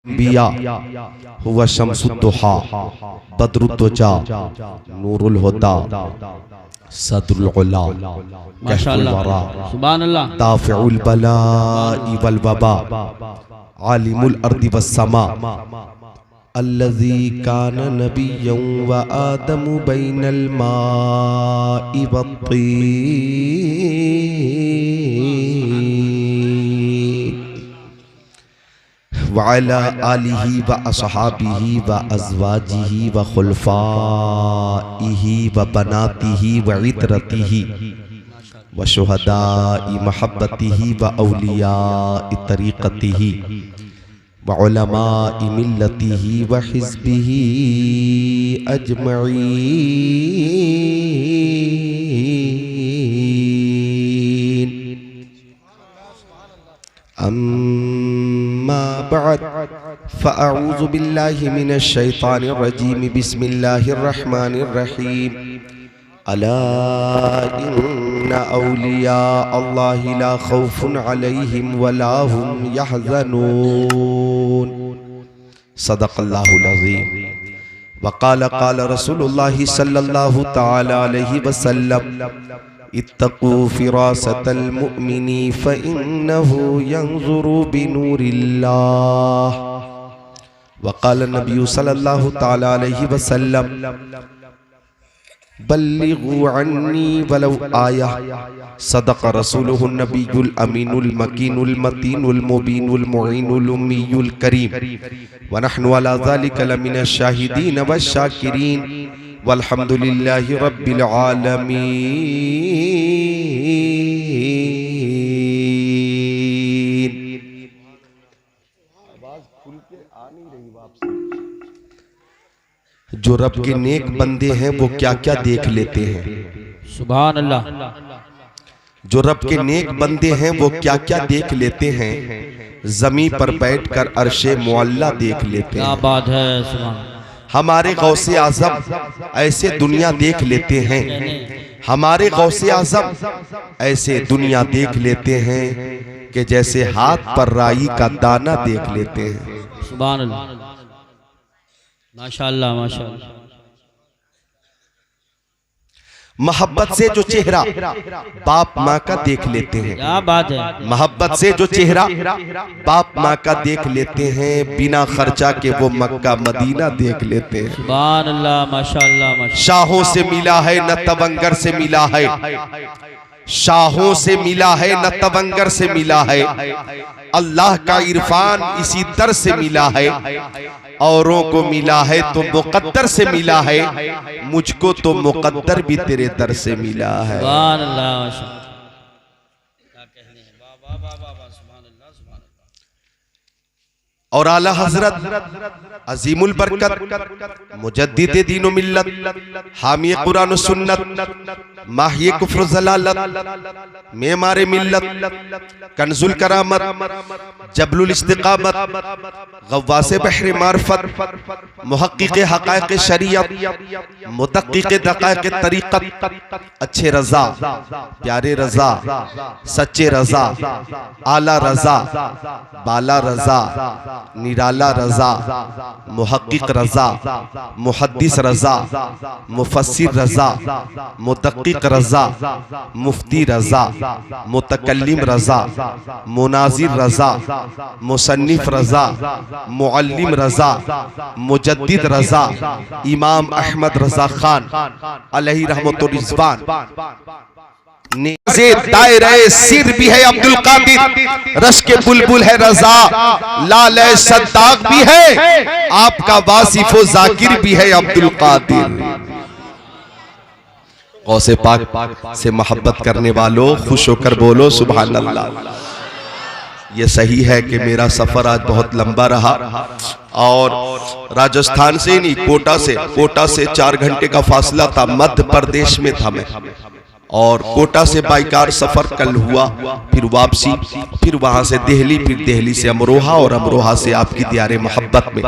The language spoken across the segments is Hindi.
बिया हुआ शम्सुद्दुहा बद्रुद्दुजा नूरुल हुदा सदरुल उला माशाअल्लाह सुभान अल्लाह दाफिउल बलाई वल वबा आलिमुल अर्दि वस समा अल्लज़ी कान नबिय्यन व आदमु बैनल माइ वत्तीन व अला आलिहि व अस्हाबिहि व अज़वाजिहि व खुलफाइहि व बनातिहि व इतरतिहि व शुहदाइ महब्बतिहि व औलियाइ तरीक़तिहि व उलमाइ मिल्लतिहि व हिज़्बिहि अजमईन। अम्मा बअद फ़अऊज़ु बिल्लाहि मिनश शैतानिर रजीम बिस्मिल्लाहिर रहमानिर रहीम। अला इन्ना औलिया अल्लाहि ला खौफुन अलैहिम वला हुम यहज़नून। सदक़ल्लाहुल अज़ीम। वक़ाल क़ाल रसूलुल्लाहि सल्लल्लाहु तआला अलैहि वसल्लम इत्तक़ू फ़िरासतल मुअमिनी फ़इन्नहु यंज़ुरु बिनूरिल्लाह। वक़ाल नबी सल्लल्लाहु तआला अलैहि वसल्लम बल्लिगू अन्नी वलौ आया। सदक़ रसूलुहुन नबियुल अमीनुल मकीनुल मतीनुल मुबीनुल मुईनुल उम्मीयुल करीम व नहनु अला ज़ालिका लमिनश शाहिदीन वश्शाकिरीन वल्हम्दुलिल्लाहि रब्बिल आलमीन। आवाज़ खुल के आ नहीं रही वापसी। जो रब के नेक बंदे हैं वो क्या क्या देख लेते हैं। सुभान अल्लाह। जो रब के नेक बंदे हैं वो क्या क्या देख लेते हैं। ज़मीन पर बैठकर अर्शे मुअल्ला देख लेते हैं। क्या बात है। सुभान। हमारे गौसे आज़म ऐसे दुनिया देख लेते हैं। हमारे गौसे आज़म ऐसे दुनिया देख लेते हैं कि जैसे हाथ पर राई का दाना देख लेते हैं। सुभान अल्लाह माशाअल्लाह माशाअल्लाह। मोहब्बत से जो चेहरा बाप माँ का देख लेते हैं। क्या बात है। मोहब्बत से जो चेहरा बाप माँ का देख लेते हैं, बिना खर्चा के वो मक्का मदीना देख लेते हैं। सुभान अल्लाह माशाअल्लाह माशाअल्लाह। शाहों से मिला है न तवंगर से मिला है, शाहों से मिला है न तवंगर से मिला है। अल्लाह का इरफान इसी दर से मिला है। औरों को मिला है तो मुकद्दर से मिला है, मुझको तो मुकद्दर भी तेरे दर से मिला है। सुभान अल्लाह माशाअल्लाह। क्या कहने हैं। वाह वाह वाह वाह। सुभान अल्लाह सुभान अल्लाह। और आला हजरत अजीमुल बरकत मुजद्दिद दीन व मिल्लत हामी कुरान व सुन्नत माही कुफ्र ज़लालत मेमारे मिल्लत कंजुल करामत जबलुल इस्तिकामत गव्वासे बहर मार्फत मुहक्किक हक़ाइक़ शरीयत मुदक्किक दक़ाइक़ तरीक़त अच्छे रज़ा प्यारे रज़ा सच्चे रज़ा आला रज़ा बाला रज़ा निराला रज़ा मुहक्किक रज़ा मुहद्दिस रज़ा मुफस्सिर रज़ा मुदक्किक रज़ा मुफ्ती रज़ा मुतकल्लिम रज़ा मुनाज़िर रज़ा मुसन्निफ रज़ा मुअल्लिम रज़ा मुजद्दिद रज़ा इमाम अहमद रज़ा खान अलैहि रहमतुर रिज़वान दायरे सिर भी है अब्दुल कादिर, रश के बुलबुल है रज़ा, लाले सद्दाक भी है, आपका वासिफ व जाकिर भी है अब्दुल कादिर। गौसे पाक से मोहब्बत करने वालों खुश होकर बोलो सुभान अल्लाह। ये सही है कि मेरा सफर आज बहुत लंबा रहा और राजस्थान से नहीं कोटा से 4 घंटे का फासला था, मध्य प्रदेश में था मैं। और कोटा से बाइकार सफर कल हुआ, फिर वापसी, फिर वहां से दिल्ली, फिर दिल्ली से अमरोहा और अमरोहा से आपकी दियारे मोहब्बत में,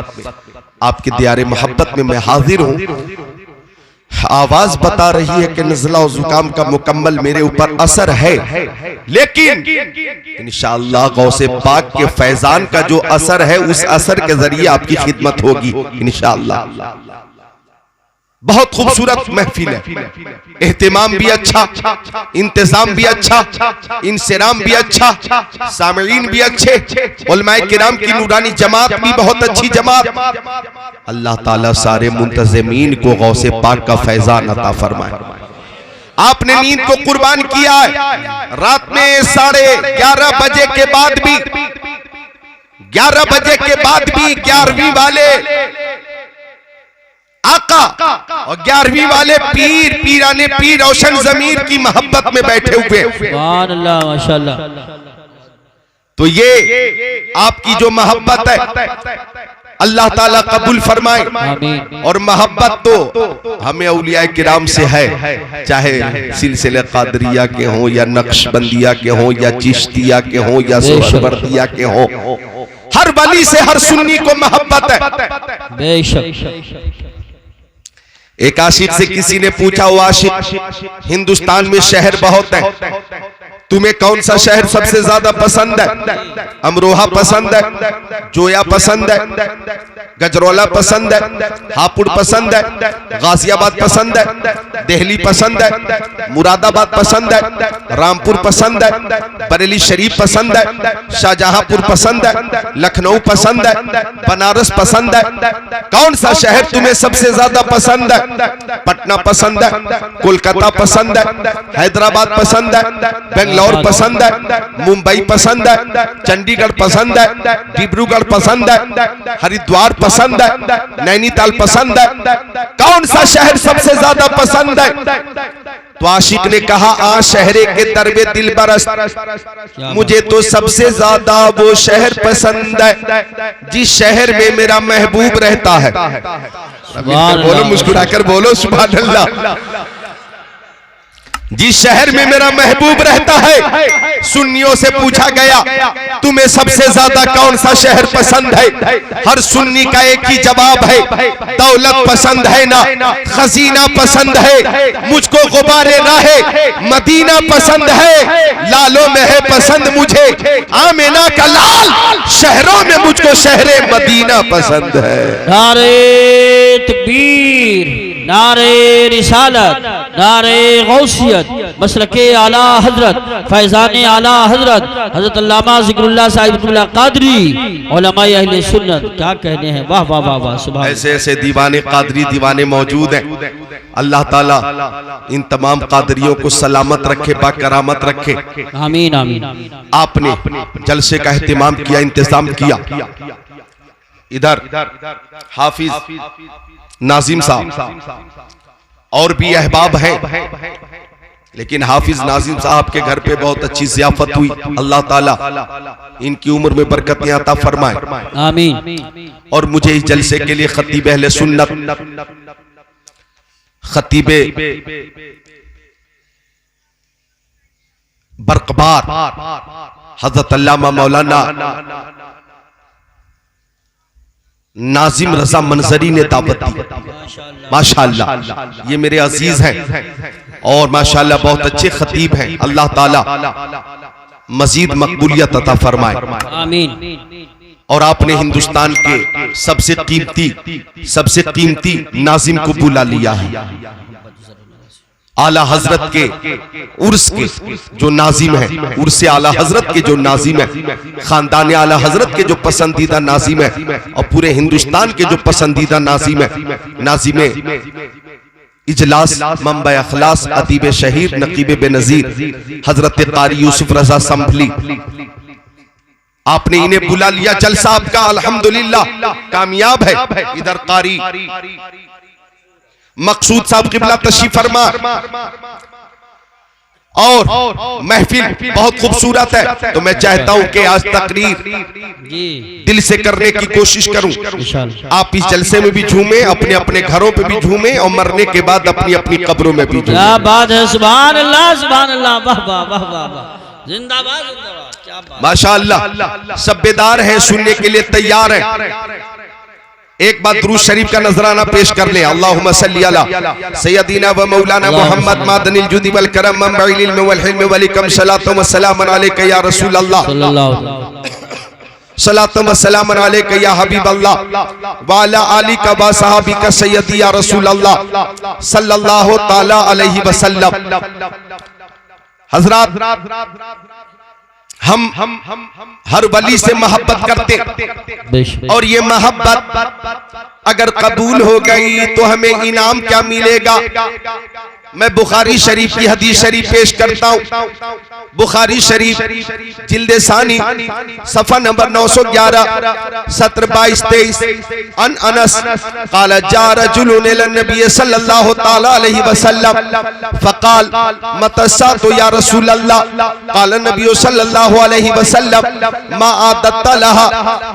आपकी दियारे मोहब्बत में मैं हाजिर हूँ। आवाज बता रही है कि नज़ला और जुकाम का मुकम्मल मेरे ऊपर असर है, लेकिन इंशाअल्लाह गौसे पाक के फैजान का जो असर है उस असर के जरिए आपकी खिदमत होगी इंशाअल्लाह। बहुत खूबसूरत महफिल है, एहतिमाम भी अच्छा, इंतजाम भी अच्छा, इंसराम भी अच्छा, सामईन भी अच्छे, उलमाए किराम की नूरानी जमात भी बहुत अच्छी जमात। अल्लाह ताला सारे मुंतज़िमीन को गौसे पाक का फैजान अता फरमाए। आपने नींद को कुर्बान किया है। रात में 11:30 बजे के बाद भी 11 बजे के बाद भी 11वीं वाले आका और 11वीं वाले पीर पीराने पीर रोशन ज़मीर की मोहब्बत में बैठे हुए। सुभान अल्लाह, माशाअल्लाह। तो ये आपकी जो मोहब्बत है अल्लाह ताला कबूल फरमाए। और मोहब्बत तो हमें औलिया किराम से है, चाहे सिलसिले कादरिया के हों या नक्शबंदिया के हों या चिश्तिया के हों या सुहरवर्दिया के हों, हर वली से हर सुन्नी को मोहब्बत है। बेशक। एक आशिक से किसी ने पूछा, वो आशिक हिंदुस्तान में शहर बहुत है, तुम्हें कौन सा शहर सबसे ज्यादा पसंद है? अमरोहा पसंद है, जोया पसंद है, गजरौला पसंद है, हापुड़ पसंद है, गाजियाबाद पसंद है, दिल्ली पसंद है, मुरादाबाद पसंद है, रामपुर पसंद है, बरेली शरीफ पसंद है, शाहजहांपुर पसंद है, लखनऊ पसंद है, बनारस पसंद है। कौन सा शहर तुम्हें सबसे ज्यादा पसंद है? पटना पसंद है, कोलकाता पसंद है, हैदराबाद पसंद है, बेंगलोर पसंद है, मुंबई पसंद है, चंडीगढ़ पसंद है, डिब्रूगढ़ पसंद है, हरिद्वार पसंद है, नैनीताल पसंद है। कौन सा शहर सबसे ज्यादा पसंद है? तो आशिक ने कहा, आ शहरे के दरबे दिल बरस, मुझे तो सबसे ज्यादा वो शहर पसंद है जिस शहर में मेरा महबूब रहता है। बोलो, मुस्कुराकर बोलो सुभान अल्लाह। जिस शहर में मेरा महबूब रहता है। सुन्नियों से पूछा गया, तुम्हें सबसे ज्यादा कौन सा शहर पसंद है? हर सुन्नी का एक ही जवाब है, दौलत पसंद है ना, खजीना पसंद है, मुझको गुबारे राहे मदीना पसंद है, लालों में है पसंद मुझे आमिना का लाल, शहरों में मुझको शहरे मदीना पसंद है। नारे तकबीर, नारे रिसालत, नारे गौसियत, मसलके आला हजरत, फैजाने आला हजरत, हजरत अल्लामा ज़िक्रुल्लाह साहिबुल्लाह कादरी, उलमाए अहले सुन्नत। क्या कहने हैं, वाह वाह वाह वाह, सुभान। ऐसे ऐसे दीवाने कादरी दीवाने मौजूद हैं। अल्लाह ताला इन तमाम कादरियों को सलामत रखे, बाकरामत रखे। आमीन आमीन। आपने जलसे का एहतिमाम किया, इंतजाम किया। इधर हाफिज नाजिम साहब और भी अहबाब हैं, लेकिन हाफिज नाजिम साहब के घर पे बहुत अच्छी ज़ियाफत हुई। अल्लाह ताला इनकी उम्र में बरकतें अता फरमाए, आमीन। और मुझे इस जलसे के लिए खतीब अहले सुन्नत, खतीबे बरकबार हजरत अल्लामा मौलाना नाजिम रजा मंजरी ने दावत दी। माशाअल्लाह, ये मेरे अजीज हैं और माशाअल्लाह बहुत अच्छे खतीब हैं। अल्लाह ताला मजीद मकबूलियत अता फरमाए, आमीन। और आपने हिंदुस्तान के सबसे कीमती नाजिम को बुला लिया है। आला हजरत के उर्स के जो नाजिम है, उर्स आला हजरत के जो नाजिम है, खानदान आला हजरत के जो पसंदीदा नाजिम है, और पूरे हिंदुस्तान के जो पसंदीदा नाजिम है, नाजिम इजलास, मंबा अखलास, अदीब शहीर, नकीब बेनजीर हजरत कारी यूसुफ रजा संभली, आपने इन्हें बुला लिया। जलसा आपका अल्हम्दुलिल्लाह कामयाब है। इधर कारी मकसूद साहब किबला तशरीफ फरमा, और महफिल बहुत खूबसूरत है। तो मैं चाहता हूं कि आज तकरीर दिल से करने की कोशिश करूं। आप इस जलसे में भी झूमें, अपने अपने घरों पे भी झूमें, और मरने के बाद अपनी अपनी कब्रों में भी झूमें। क्या बात है, सुभान अल्लाह, सुभान अल्लाह, वाह वाह वाह वाह, जिंदाबाद जिंदाबाद, क्या बात, माशाअल्लाह। सब बेदार हैं, सुनने के लिए तैयार हैं। एक बार दुरूद शरीफ का नजराना पेश कर ले। अल्लाहुम्मा सल्ली अला सय्यदिना व मौलाना मुहम्मद मादनिल जुदी वल करम मंबइल इल्म वल हिल्म व लिकम सलातु व सलाम अलैका या रसूल अल्लाह सलातु व सलाम अलैका या हबीब अल्लाह व अला आलिका व सहाबिका सय्यदी या रसूल अल्लाह सल्लल्लाहु तआला अलैहि वसल्लम। हजरात, हम हर वली से मोहब्बत करते और ये मोहब्बत अगर कबूल हो गई तो हमें इनाम क्या मिलेगा। मैं बुखारी शरीफ की हदीस शरीफ पेश करता हूँ। बुखारी शरीफ जिल्द सानी सफा नंबर 911 सत्र 22-23 अन अनस क़ाल जा रजुलुन इला नबी सल्लल्लाहु तआला अलैहि वसल्लम फ़क़ाल मतस्सातु या रसूल अल्लाह क़ाल नबी सल्लल्लाहु अलैहि वसल्लम मा आदत लहा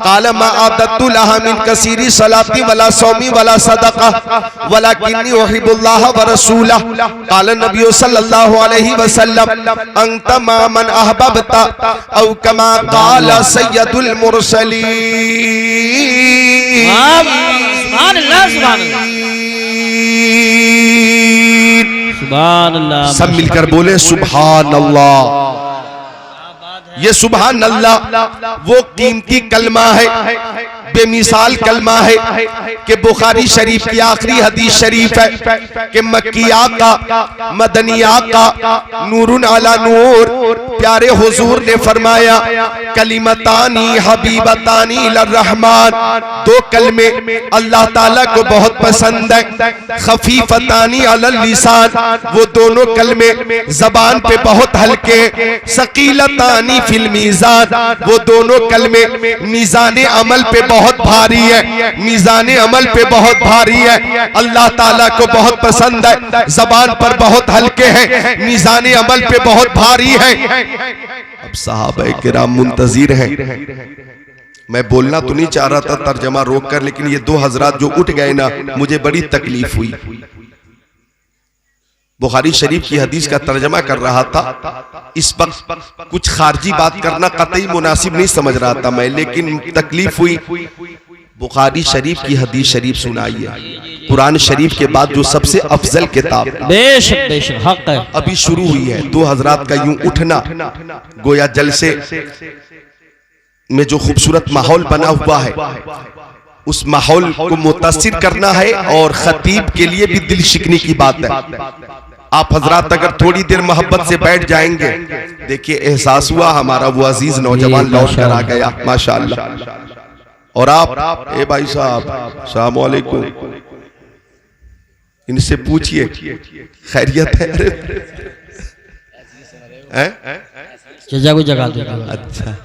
क़ाल मा आदतु लहा मिन कसीरी सलाती वला सौमी वला सदका वलाकिन्नी उहिब्बुल्लाह व रसूलह क़ाल नबी सल्लल्लाहु अलैहि वसल्लम अंत मा मन अहबबता औ कमा क़ाल सय्यदुल मुरसलीन। सुभान अल्लाह, सुभान अल्लाह। सब मिलकर बोले सुभान अल्लाह। ये सुभान अल्लाह वो कीमती कलमा है, बेमिसाल कलमा है कि बुखारी शरीफ की आखिरी हदीस शरीफ है कि मक्किया का मदनिया का नूरुन अला नूर प्यारे हुजूर ने फरमाया कलिमतानी हबीबतानी इलर्रहमान, दो कलमे अल्लाह ताला को बहुत पसंद है। खफीफतानी अलल लिसान, वो दोनों कलमे जबान पे बहुत हल्के। सकीलतानी फिल मीज़ान, वो दोनों कलमे मीज़ाने अमल पे बहुत भारी है, मीज़ाने अमल पे बहुत भारी है। अल्लाह ताला को बहुत पसंद है, जबान पर बहुत हल्के हैं, मीज़ाने अमल पे बहुत भारी है। अब सहाबा किराम मुंतजिर हैं। मैं बोलना तो नहीं चाह रहा था तर्जमा रोक कर, लेकिन ये दो हजरात जो उठ गए ना, मुझे बड़ी तकलीफ हुई। बुखारी शरीफ की हदीस का तर्जमा कर रहा था, इस वक्त कुछ खारजी बात करना कतई मुनासिब नहीं समझ रहा था मैं, लेकिन तकलीफ हुई। बुखारी शरीफ की हदीस शरीफ सुनाइए। कुरान शरीफ के बाद जो सबसे अफजल किताब बेशक बेशक हक है, अभी शुरू हुई है। दो हजरात का यूं उठना, गोया जलसे में जो खूबसूरत माहौल बना हुआ है, उस माहौल को मुतासिर करना है और खतीब के लिए भी दिल शिकनी की बात है। आप हजरात अगर थोड़ी देर मोहब्बत से बैठ जाएंगे, देखिए एहसास हुआ हमारा वो अजीज नौजवान लौट कर आ गया माशाअल्लाह। और आप ए भाई साहब अस्सलाम वालेकुम, इनसे पूछिए खैरियत है? जजा को जगा दो। अच्छा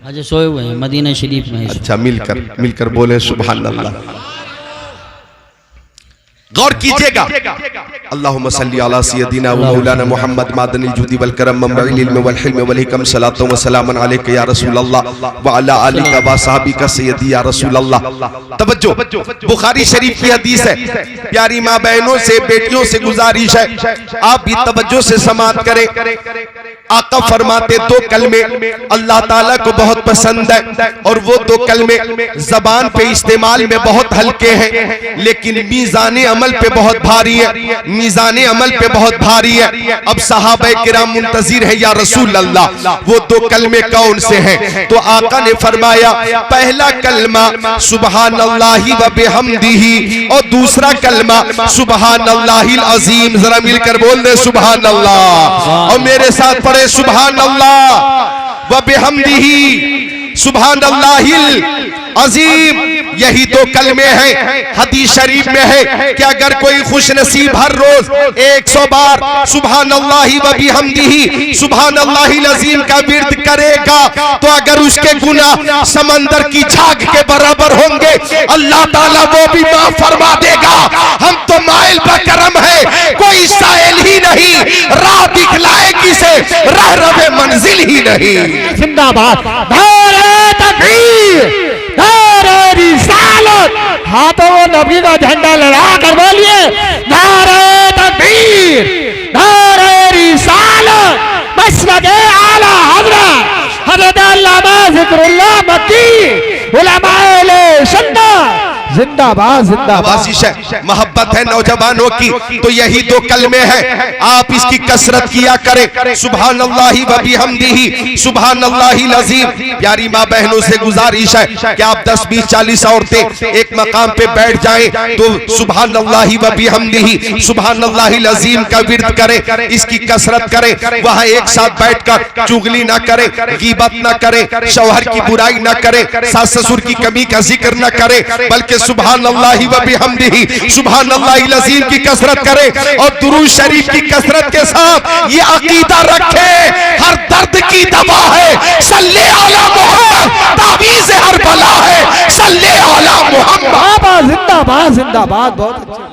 आज सोए हुए हैं मदीना शरीफ में। अच्छा, मिलकर बोले सुभान अल्लाह। गौर कीजिएगा। अल्लाहुम्मा सल्ली अला सय्यदिना व मौलाना मुहम्मद मादनिल जुदी वल करम मंबइल इल्म वल हिल्म वल हिकम सलातु व सलाम अलैका या रसूल अल्लाह व अला आलिका व सहाबिका सय्यदी या रसूल अल्लाह। तवज्जो, बुखारी शरीफ की हदीस है। प्यारी माँ बहनों से, बेटियों से गुजारिश है, आप भी तवज्जो से समाअत करें। आका फरमाते दो कलमे अल्लाह ताला को बहुत पसंद है और वो दो कलमे जबान पे इस्तेमाल में बहुत हल्के हैं, लेकिन मीज़ाने अमल पे बहुत भारी है, मीज़ाने अमल पे बहुत भारी है। अब सहाबा किराम मुंतजिर है, या रसूल अल्लाह वो दो कलमे कौन से हैं? तो आका ने फरमाया पहला कलमा सुबहानल्लाहि व बिहम्दिही और दूसरा कलमा सुबहानल्लाहिल अजीम। जरा मिलकर बोल दे सुबहान अल्लाह और मेरे साथ पढ़े सुबहान अल्लाह व बिहम्दिही सुबहानल्लाहिल अजीम। यही दो कलमे हैं। हदीस शरीफ में है कि अगर कोई खुश नसीब हर रोज 100 बार सुबहानल्लाहि व बिहम्दिही सुबहानल्लाहिल अजीम का विर्द करेगा, तो अगर उसके गुनाह समंदर की झाग के बराबर होंगे, अल्लाह ताला वो भी माफ फरमा देगा। हम तो माइल बकरम है, कोई साइल ही नहीं, राह दिखलाएगी से रह रहे मंजिल ही नहीं। जिंदाबाद नारे तकबीर, नारे रिसालत, हाथों में नबी का झंडा लड़ा कर बोलिए नारे तकबीर, नारे रिसालत। मसलके आला हज़रत अल्लामा ज़िक्रुल्लाह मक्की, उलमाए सुन्नत जिंदाबाद जिंदाबाद। नवाजिश है, मोहब्बत है नौजवानों की, तो यही दो कलमे हैं, आप इसकी कसरत किया करें। सुभानअल्लाहि व बिहम्दिही सुभानअल्लाहिल अज़ीम। प्यारी माँ बहनों से गुजारिश है कि आप 10, 20, 40 औरतें एक मकाम पे बैठ जाएं तो सुभानअल्लाहि व बिहम्दिही सुभानअल्लाहिल अज़ीम का विर्द करें, इसकी कसरत करें। वहां एक साथ बैठकर चुगली ना करें, गीबत ना करें, शौहर की बुराई ना करें, सास ससुर की कमी का जिक्र ना करें, बल्कि सुभानअल्लाहि व बिहम्दिही सुभानअल्लाहिल अज़ीम की कसरत करें। और दुरूद शरीफ की कसरत के साथ ये अकीदा रखें, हर दर्द की दवा है सल्ले अला मोहम्मद, तावीज़ हर बला है सल्ले अला मोहम्मद। जिंदाबाद जिंदाबाद। बहुत अच्छे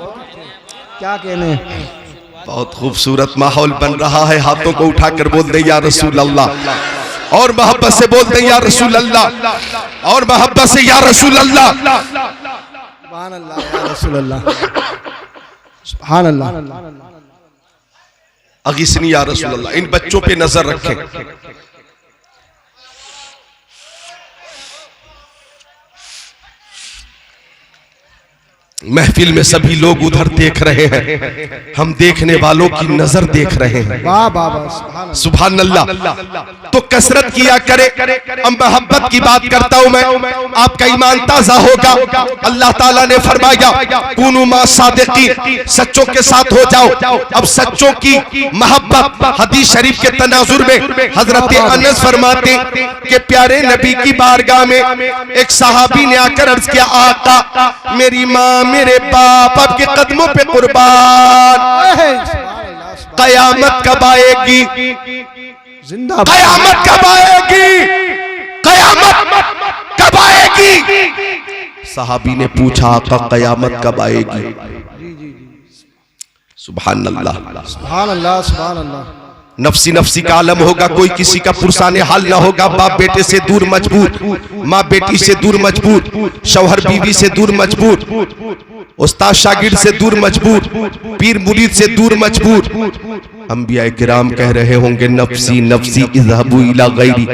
क्या कहने। बहुत खूबसूरत माहौल बन रहा है। हाथों को उठाकर बोल दे या रसूल अल्लाह, और मोहब्बत से बोल दे या रसूल अल्लाह, और मोहब्बत से या रसूल अल्लाह। सुभान अल्लाह या रसूल अल्लाह, सुभान अल्लाह। अगिसनी या रसूल अल्लाह। इन बच्चों पे नजर रखें। महफिल में सभी लोग उधर देख रहे हैं, हम देखने वालों की नजर देख रहे हैं। वाह वाह वाह, सुभान अल्लाह। तो कसरत किया करे। अब मोहब्बत की बात करता हूं मैं, आपका ईमान ताजा होगा। अल्लाह ताला ने फरमाया कुनु मा सादिकीन, सच्चों के साथ हो जाओ। अब सच्चों की मोहब्बत हदीस शरीफ के तनाजुर में हजरत अनस फरमाते कि प्यारे नबी की बारगाह में एक सहाबी ने आकर अर्ज किया, आका मेरी माँ मेरे बाप आपके कदमों पे कुर्बान, कयामत कब आएगी, जिंदाबाद कयामत कब आएगी, कयामत कब आएगी। सहाबी ने पूछा आका कयामत कब आएगी। सुभान अल्लाह सुभान अल्लाह सुभान अल्लाह। नफसी नफसी का आलम होगा, कोई किसी का पुरसाने हाल ना होगा। बाप बेटे से दूर मजबूत, माँ बेटी से दूर मजबूत, शौहर बीवी से दूर मजबूत, उस्ताद शागिर्द से दूर मजबूत, पीर मुरीद से दूर मजबूत। अंबिया किराम कह रहे होंगे नफसी नफसी इज़हबू इला गैरी।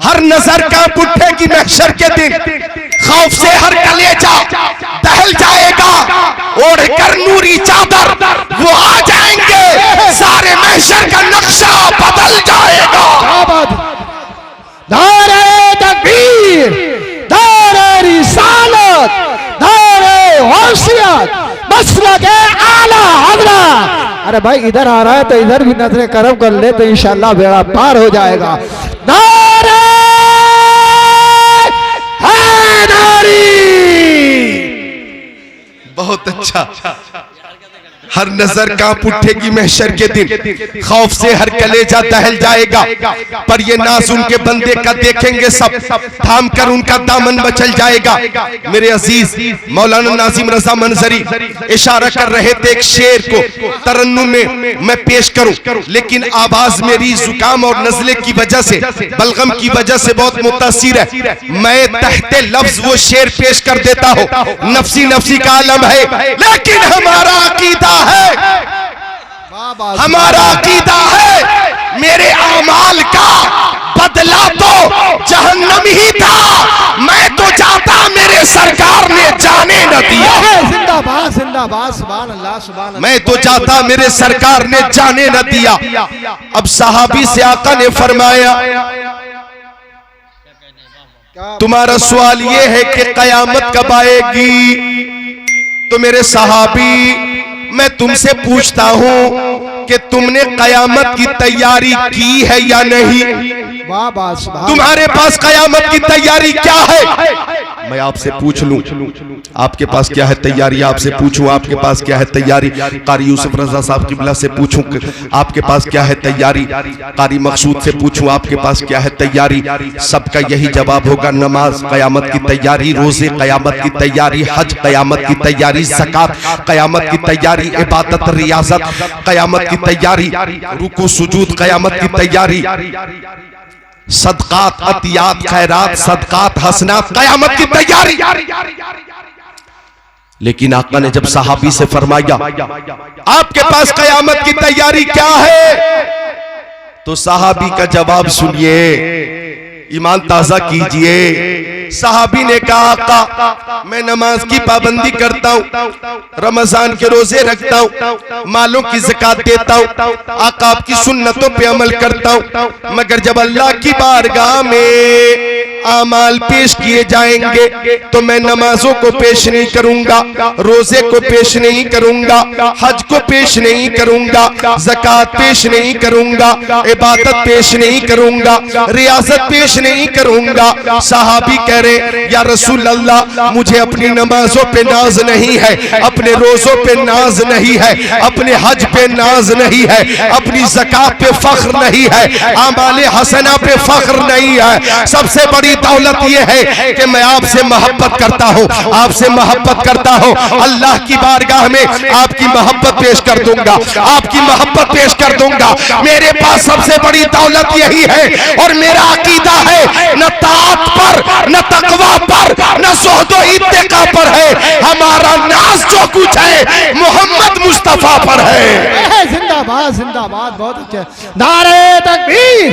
हर नजर कांप उठेगी महशर के दिन, खौफ से हर कलेजा दहल जाएगा। ओढ़कर नूरी चादर वो आ जाएंगे, सारे महशर का नक्शा बदल जाएगा। नारे तकबीर, नारे रिसालत, नारे गौसियत, मसलके आला हज़रत। अरे भाई इधर आ रहा है तो इधर भी नजरे करम कर ले तो इंशाअल्लाह बेड़ा पार हो जाएगा। नारे हैदरी। बहुत अच्छा। हर नजर कांप उठेगी महशर के दिन, खौफ से हर कलेजा दहल जाएगा। पर ये नाज उनके बंदे का देखेंगे सब, थाम कर उनका दामन बचल जाएगा। मेरे अजीज मौलाना नाजिम रजा मंजरी इशारा कर रहे थे एक शेर को तरन्नुम में मैं पेश करूं, लेकिन आवाज मेरी जुकाम और नजले की वजह से, बलगम की वजह से बहुत मुतासिर है। मैं तहते लफ्ज वो शेर पेश कर देता हूं। नफसी नफसी का आलम है, लेकिन हमारा अकीदा है, हमारा अकीदा है मेरे आमाल का बदला तो जहन्नम ही था। मैं तो जाता मेरे सरकार ने जाने न दिया। जिंदाबाद जिंदाबाद सुभान अल्लाह सुभान अल्लाह। मैं तो जाता मेरे सरकार ने जाने न दिया। अब सहाबी से आका ने फरमाया तुम्हारा सवाल ये है कि कयामत कब आएगी। तो मेरे सहाबी मैं तुमसे पूछता हूं कि तुमने कयामत की तैयारी की है या नहीं। तुम्हारे पास कयामत की तैयारी क्या है। मैं आपसे पूछ लूं आपके पास क्या है तैयारी, आपसे पूछूं आपके पास क्या है तैयारी। कारी यूसुफ रजा साहब किबला से पूछूं आपके पास क्या है तैयारी, कारी मकसूद से पूछूं आपके पास क्या है तैयारी। सबका यही जवाब होगा नमाज कयामत की तैयारी, रोजे कयामत की तैयारी, हज कयामत की तैयारी, ज़कात कयामत की तैयारी, इबादत रियाजत कयामत की तैयारी, रुकू सुजूद कयामत की तैयारी, सदकात अतियात खैरात सदकात हसनात कयामत की तैयारी। लेकिन आका ने जब सहाबी से फरमाया आपके पास कयामत की तैयारी क्या है, तो सहाबी का जवाब सुनिए। ईमान ताजा कीजिए। सहाबी ने कहा आका मैं नमाज की पाबंदी करता हूँ, रमजान के रोजे रखता हूँ, मालों की ज़कात देता हूँ, आका आपकी सुन्नतों पे अमल करता हूँ, मगर जब अल्लाह की बारगाह में आमाल पेश किए जाएंगे तो मैं नमाजों को पेश नहीं करूंगा, रोजे को पेश नहीं करूंगा, हज को पेश नहीं करूंगा, ज़कात पेश नहीं करूंगा, इबादत पेश नहीं करूंगा, रियासत पेश नहीं करूंगा। सहाबी कह रहे या रसूल अल्लाह मुझे अपनी नमाजों पे नाज नहीं है, अपने रोजों पे नाज नहीं है, अपने हज पे नाज नहीं है, अपनी ज़कात पे फख्र नहीं है, आमाले हसना पे फख्र नहीं है। सबसे बड़ी दौलत यह है कि मैं आपसे मोहब्बत करता हूँ, आपसे मोहब्बत करता हूँ। अल्लाह की बारगाह में आपकी मोहब्बत पेश कर दूंगा, आपकी मोहब्बत पेश कर दूंगा। मेरे पास सबसे बड़ी दौलत यही है और मेरा अकीदा है न ताअत पर, न तकवा पर, न ज़ुहद व इत्तिका पर है। हमारा नाज जो कुछ है मोहम्मद मुस्तफा पर है। जिंदाबाद जिंदाबाद, बहुत अच्छे। नारे तकबीर,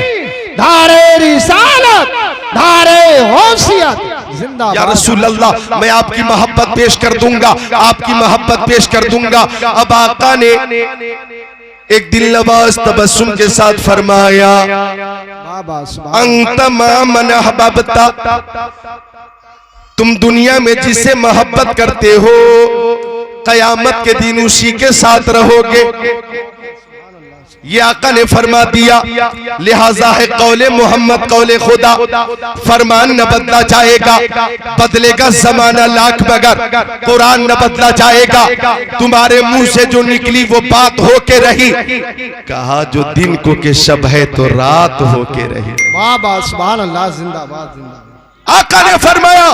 नारे रिसालत, नारे गौसियत, जिंदाबाद। या रसूल अल्लाह मैं आपकी मोहब्बत पेश कर दूंगा, आपकी मोहब्बत पेश कर दूंगा। अब आका ने एक दिल नवाज तबस्सुम के साथ फरमाया अंत मन अहबब्ता, तुम दुनिया में जिसे मोहब्बत करते हो कयामत के दिन उसी के साथ रहोगे। ये आका ने फरमा दिया, लिहाजा है कौले मोहम्मद कौले खुदा, फरमान न बदला जाएगा, बदलेगा जमाना लाख मगर कुरान न बदला जाएगा। तुम्हारे मुंह से जो निकली वो बात होके रही, कहा जो दिन को के शब है तो रात होके रही। वाह वाह, सुभान अल्लाह, जिंदाबाद जिंदाबाद। आका ने फरमाया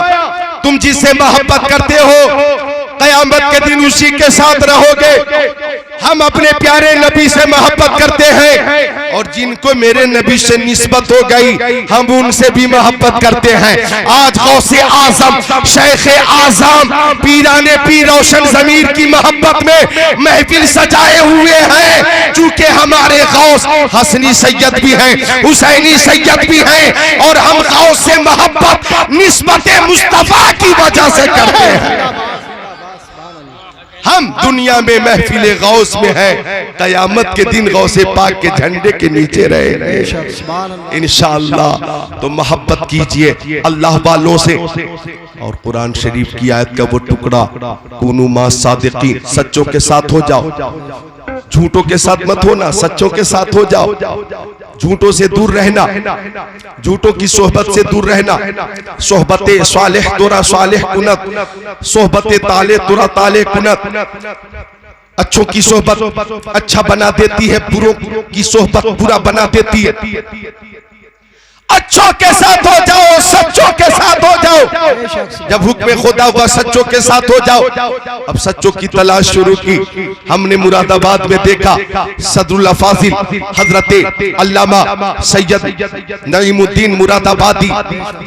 तुम जिससे मोहब्बत करते हो कयामत के दिन उसी के साथ रहोगे। हम अपने प्यारे नबी से मोहब्बत करते हैं और जिनको मेरे नबी से निस्बत हो गई हम उनसे भी मोहब्बत करते हैं। आज गौसे आजम शेख आजम पीराने पीर रोशन ज़मीर की मोहब्बत में महफिल सजाए हुए हैं, चूंकि हमारे गौस हसनी सैयद भी हैं, हुसैनी सैयद भी हैं और हम गौस से मोहब्बत निस्बत मुस्तफा की वजह से करते हैं। हम दुनिया में महफिले गौस में हैं, कयामत के दिन गौसे पाक के झंडे के नीचे रहे इंशाअल्लाह। तो मोहब्बत कीजिए अल्लाह वालों से। और कुरान शरीफ की आयत का वो टुकड़ा कुनू मा सादिकीन, सच्चों के साथ हो जाओ, झूठों के साथ मत होना, सच्चों के साथ हो जाओ। झूठों से दूर रहना, झूठों की सोहबत से दूर रहना। सोहबते सालेह तुरा सालेह कुनत, सोहबते ताले तुरा ताले कुनत। अच्छों की सोहबत अच्छा बना देती है, बुरों की सोहबत बुरा बना देती है। अच्छों के साथ हो जाओ, सच्चों के साथ हो जाओ। जब हुक्म खुदा हुआ सच्चों के साथ हो जाओ। अब सच्चों की तलाश शुरू की। हमने मुरादाबाद में देखा सदरुल्लाह फाजिल हजरत अल्लामा सैयद नईमुद्दीन मुरादाबादी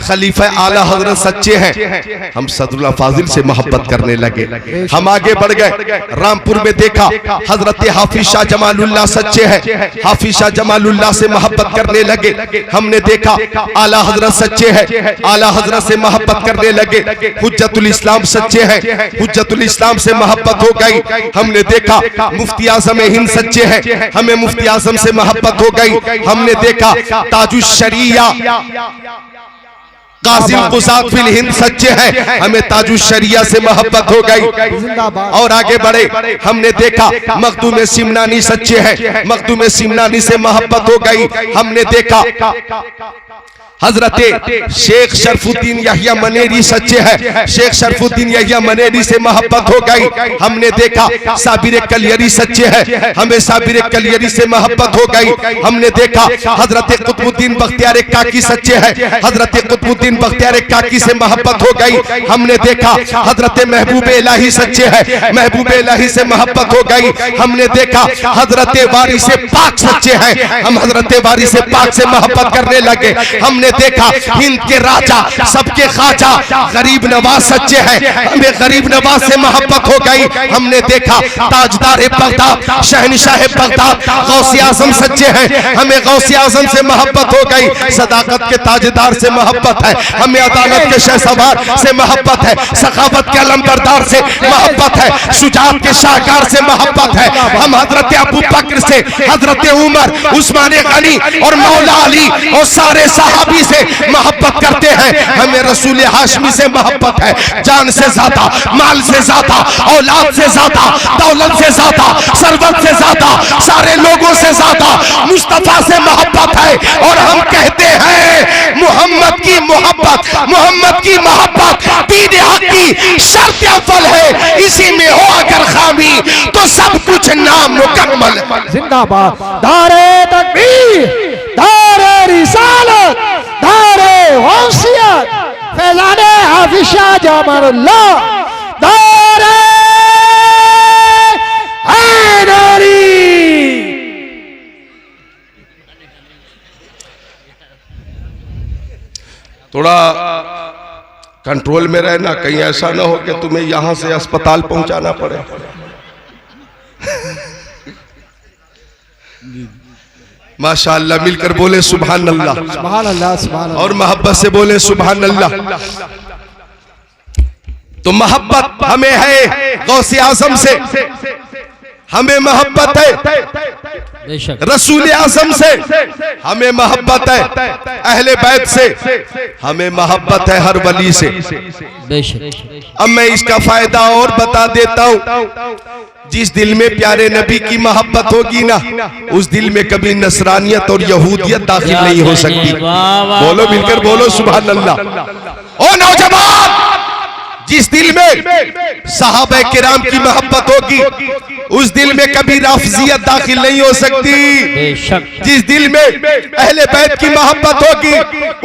खलीफा आला हजरत सच्चे हैं। हम सदरुल्लाह फाजिल से मोहब्बत करने लगे। हम आगे बढ़ गए, रामपुर में देखा हजरत हाफिज शाह जमालुल्लाह सच्चे हैं। हाफिज शाह जमालुल्लाह से मोहब्बत करने लगे। हमने देखा आला हजरत सच्चे हैं, आला हजरत से मोहब्बत करने लगे। हुज्जतुल इस्लाम सच्चे हैं, हुज्जतुल इस्लाम से मोहब्बत हो गई। हमने देखा मुफ्ती आजम हिंद सच्चे हैं, हमें मुफ्ती आजम से मोहब्बत हो गई। हमने देखा ताजुश शरिया कासिम कुसाद फिल हिंद सच्चे हैं, हमें ताजुश शरिया से मोहब्बत हो गई। और आगे बढ़े, हमने देखा मखदूम सिमनानी सच्चे हैं, मखदूम सिमनानी से मोहब्बत हो गई। हमने देखा हजरत शेख शरफुद्दीन यहिया मनेरी सच्चे हैं, शेख शरफुद्दीन यहिया मनेरी से मोहब्बत हो गई। हमने देखा साबिर कलियरी सच्चे हैं, हमें साबिर कलियरी से मोहब्बत हो गई। हमने देखा हजरत कुतुबुद्दीन बख्तियार काकी सच्चे हैं, हजरत कुतुबुद्दीन बख्तियार काकी से मोहब्बत हो गई। हमने देखा हजरत महबूब इलाही सच्चे हैं, महबूब इलाही से मोहब्बत हो गई। हमने देखा हजरत वारिस पाक सच्चे हैं, हम हजरत वारिस पाक से मोहब्बत करने लगे। हमने हमने देखा हिंद के राजा सबके खाजा गरीब नवाज सच्चे हैं, हमें गरीब नवाज से मोहब्बत हो गई। हमने देखा ताजदार बगदाद शहनशाह बगदाद गौसे आजम सच्चे हैं, हमें गौसे आजम से मोहब्बत हो गई। सदाकत के ताजदार से मोहब्बत है, हमें अदालत के शहसवार से मोहब्बत है, सखावत के अलमबरदार से मोहब्बत है, शुजात के शाहकार से मोहब्बत है। हम हजरत अबू बकर से, हजरत उमर, उस्मान गनी और मौला अली और सारे सहाबी से मोहब्बत करते हैं। हमें रसूल हाशमी से मोहब्बत है, जान से ज्यादा, माल से ज्यादा, औलाद से ज्यादा, दौलत से ज्यादा, सरवत से ज्यादा, सारे लोगों से ज्यादा मुस्तफा से मोहब्बत है। और हम कहते हैं मोहम्मद की मोहब्बत, मोहम्मद की मोहब्बत दीन हक की शर्त अव्वल है। इसी में हो अगर खामी तो सब कुछ नामुकम्मल है। जिंदाबाद दारे तकबीर, दारे रिसालत, दारे गौसियत, फैज़ाने हाफिज़ शाह जमानुल्लाह, दारे हैदरी। थोड़ा कंट्रोल में रहना, कहीं ऐसा ना हो कि तुम्हें यहां से अस्पताल पहुंचाना पड़े। माशाअल्लाह, मिलकर बोले सुभान अल्लाह, सुभान अल्लाह, सुभान अल्लाह। और मोहब्बत से बोले सुभान अल्लाह। तो मोहब्बत हमें है गौसे आजम से, हमें मोहब्बत है रसूल आजम से, हमें मोहब्बत है अहले बैत से, हमें मोहब्बत है हर वली से। अब मैं इसका फायदा और बता देता हूं। जिस दिल में प्यारे नबी की मोहब्बत होगी ना, उस दिल में कभी नसरानियत और यहूदियत दाखिल नहीं हो सकती। बोलो मिलकर बोलो सुभान अल्लाह। ओ नौजवान, जिस दिल में सहाबा किराम की मोहब्बत होगी, उस दिल में कभी राफजियत दाखिल नहीं हो सकती। जिस दिल में अहले बैत की मोहब्बत होगी,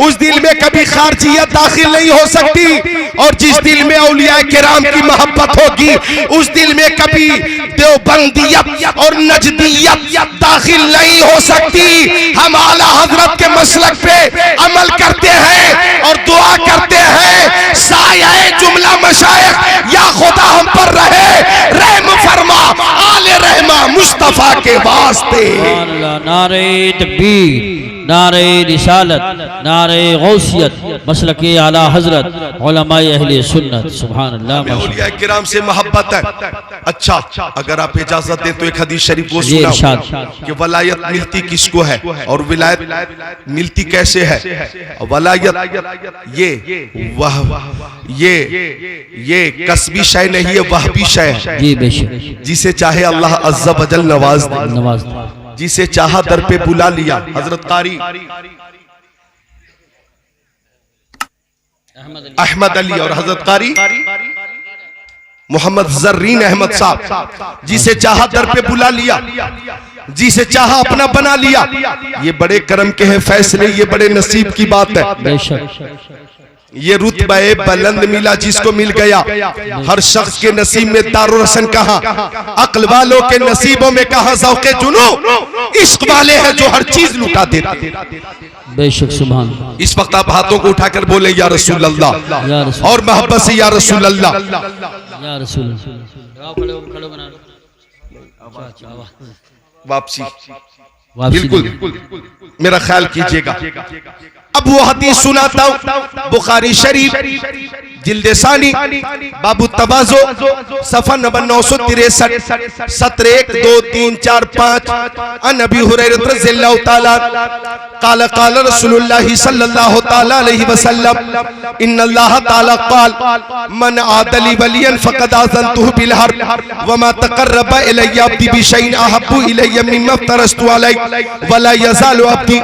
उस दिल में कभी खारजियत दाखिल नहीं हो सकती। और जिस दिल में औलिया किराम की मोहब्बत होगी, उस दिल में कभी देवबंदियत और नजदियत दाखिल नहीं हो सकती। हम आला हजरत के मसलक पे अमल करते हैं और दुआ करते हैं, साया जुमला मशाइख या खुदा हम पर रहे, रहम फरमा आले रहमा मुस्तफा के वास्ते। नारे तकबीर, नारे रिसालत, नारे गौसियत, मसलके आला हजरत, उलमाए अहले सुन्नत। सुभान अल्लाह। औलिया किराम से मोहब्बत है। अच्छा, अगर आप इजाजत दें तो एक हदीस शरीफ वो सुनाऊं कि वलायत मिलती किसको है और विलायत मिलती कैसे है। वलायत ये कसबी शय नहीं है, वहबी शय है। जी बेशक, जिसे चाहे अल्लाह अज़्ज़ा वजल नवाज दे, जिसे चाहा दर पे बुला लिया। हजरत कारी अहमद अली और हजरत कारी मोहम्मद जर्रीन अहमद साहब, जिसे चाहा दर पे बुला लिया, जिसे चाहा अपना बना लिया। ये बड़े करम के हैं फैसले, ये बड़े नसीब की बात है। ये रुतबा बुलंद मिला जिसको मिल गया। हर शख्स के नसीब में दारुल हसन कहा, अक्ल वालों के नसीबों में कहा ज़ौक़े जुनू, इश्क वाले हैं जो हर चीज लुटा देते। बेशक सुभान। इस वक्त आप हाथों को उठाकर बोले या रसूल अल्लाह, और मोहब्बत से या रसूल अल्लाह, या रसूल। वापसी बिल्कुल मेरा ख्याल कीजिएगा। अब वो हदीस सुनाता हूं, बुखारी शरीफ जिल्द सानी बाबू तवाज़ो सफ़ा नंबर 963 सत्र 1 2 3 4 5 अन अबी हुरैरा रज़ियल्लाहु ताला क़ाल क़ाल रसूलुल्लाह सल्लल्लाहु ताला अलैहि वसल्लम इन्नल्लाह ताला क़ाल मन आदली वलियन फ़क़द आज़नतुहु बिल हर्ब व मा तक़र्रबा इलय्या अब्दी बिशैइन अहब्बु इलय्या मिम्मा फ़तरस्तु अलैहि व ला यज़ालु अब्दी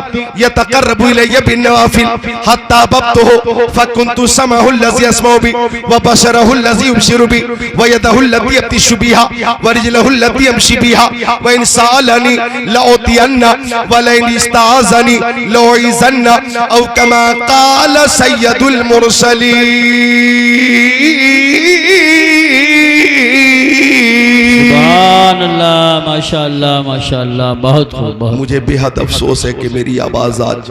यतक़र्रबु इलय्या बिन नवाफ़िल हत्ता अहबब्तुहु फ़कुन्तु समअहु अल्लज़ी यस्मअु बि व बशरहु अल्लज़ी युबशिरु बि व यदहु अल्लती यब्तिशु बिहा व रिजलहु अल्लती यमशी बिहा व इन सअलनी लअतियन्ना व लइन इस्ताज़नी लउइज़न्ना औ कमा क़ाल सय्यदुल मुरसलीन। सुभान अल्लाह, माशाअल्लाह। माशाअल्लाह बहुत खूब बहुत। मुझे बेहद अफसोस है कि मेरी आवाज आज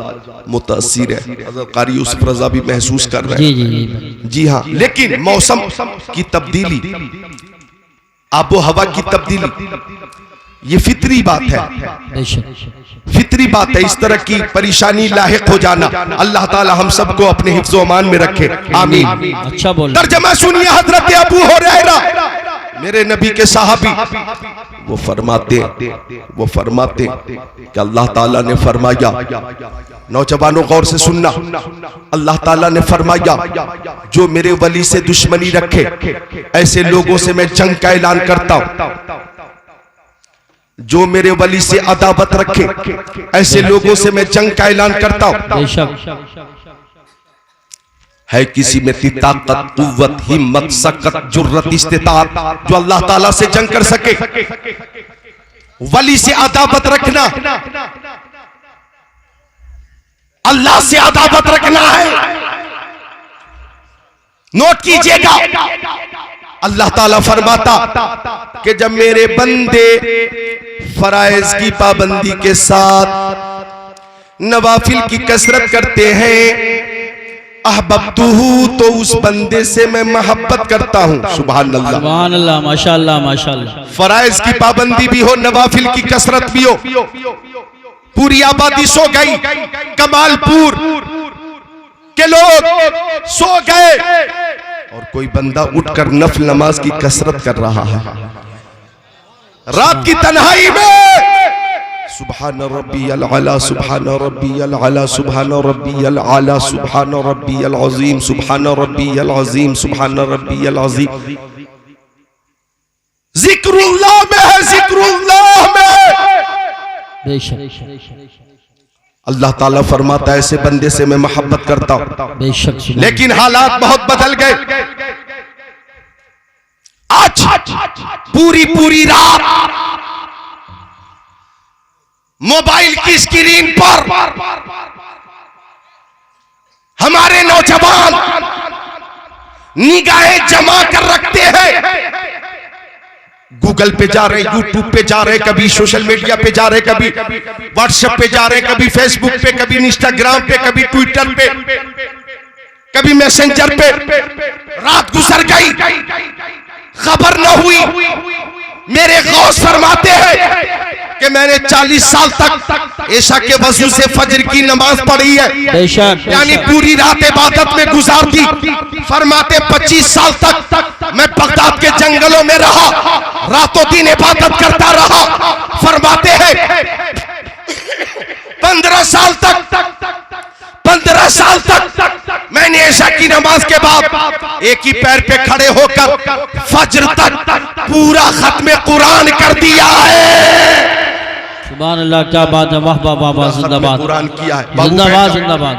मुतासिर है। हज़रत क़ारी यूसुफ रज़ा भी महसूस कर रहे हैं। जी जी हाँ, लेकिन मौसम की तब्दीली, आबो हवा की तब्दीली, ये फितरी बात है, बेशक फितरी बात है। इस तरह की परेशानी लाहिक हो जाना, अल्लाह ताला हम सबको अपने हिफ्ज़ व अमान में रखे, आमीन। अच्छा बोल। तर्जमा सुनिए हजरत अबू हुरैरा, मेरे नबी के साहबी, वो फरमाते कि अल्लाह ताला ने फरमाया, नौजवानों गौर से सुनना, अल्लाह ताला ने फरमाया जो मेरे वली से दुश्मनी रखे ऐसे लोगों से मैं जंग का ऐलान करता हूं। जो मेरे वली से अदावत रखे ऐसे लोगों से मैं जंग का ऐलान करता हूं। है किसी में ताकत, कुव्वत, हिम्मत, सकत, जुर्रत, इस्तिताअत जो अल्लाह ताला से जंग कर सके? वली से अदावत रखना, अल्लाह से अदावत रखना है। नोट कीजिएगा, अल्लाह ताला फरमाता कि जब मेरे बंदे फराइज की पाबंदी के साथ नवाफिल की कसरत करते हैं, अहबब्तुहु, तो उस बंदे से मैं मोहब्बत करता हूं। सुभान अल्लाह, सुभान अल्लाह, माशाअल्लाह माशाअल्लाह। फराइज की पाबंदी भी हो, नवाफिल की कसरत भी हो, पूरी आबादी सो गई, कमालपुर के लोग सो गए और कोई बंदा उठकर नफल नमाज की कसरत कर रहा है रात की तन्हाई में। सुभान रब्बियल आला, सुभान रब्बियल आला, सुभान रब्बियल आला, सुभान रब्बियल अज़ीम, सुभान रब्बियल अज़ीम, सुभान रब्बियल अज़ीम। जिक्रुल्लाह में है, जिक्रुल्लाह में। अल्लाह ताला फरमाता है ऐसे बंदे से मैं मोहब्बत करता हूं। बेशक, लेकिन हालात बहुत बदल गए। आज पूरी रात मोबाइल की स्क्रीन पर हमारे नौजवान निगाहें जमा कर रखते हैं। गूगल पे जा रहे, यूट्यूब पे जा रहे, कभी सोशल मीडिया पे जा रहे, कभी व्हाट्सएप पे जा रहे, कभी फेसबुक पे, कभी इंस्टाग्राम पे, कभी ट्विटर पे, कभी मैसेंजर पे। रात गुजर गई, खबर न हुई। मेरे गौस फरमाते हैं कि मैंने 40 साल तक ऐशा के वजू से फजर की नमाज पढ़ी है, यानी पूरी रात इबादत में गुजार दी। फरमाते 25 साल तक मैं बगदाद के जंगलों में रहा, रातों दिन इबादत करता रहा। फरमाते हैं 15 साल तक मैंने ऐशा की नमाज के बाद एक ही पैर पे खड़े होकर फजर तक पूरा खत्म कुरान कर दिया है। सुभान अल्लाह, क्या बात है, वाह वाह वाह वाह, जिंदाबाद कुरान किया है, जिंदाबाद जिंदाबाद।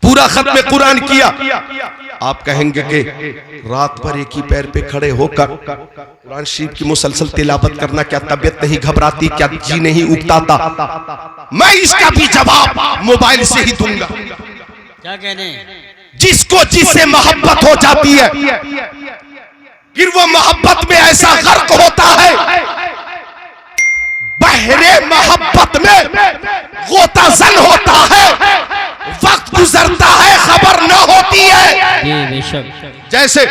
पूरा खत्म कुरान किया। आप कहेंगे कि रात भर एक ही पैर पे खड़े होकर कुरान शरीफ की मुसलसल तिलावत करना क्या तबीयत नहीं घबराती, क्या जी नहीं उगताता? मैं इसका भी जवाब मोबाइल से ही दूंगा। क्या कहने? जिसको जिससे मोहब्बत हो जाती है फिर वो मोहब्बत में ऐसा गर्क होता है, बहरे मोहब्बत में गोताजन होता है, वक्त गुजरता है, खबर न होती है। जैसे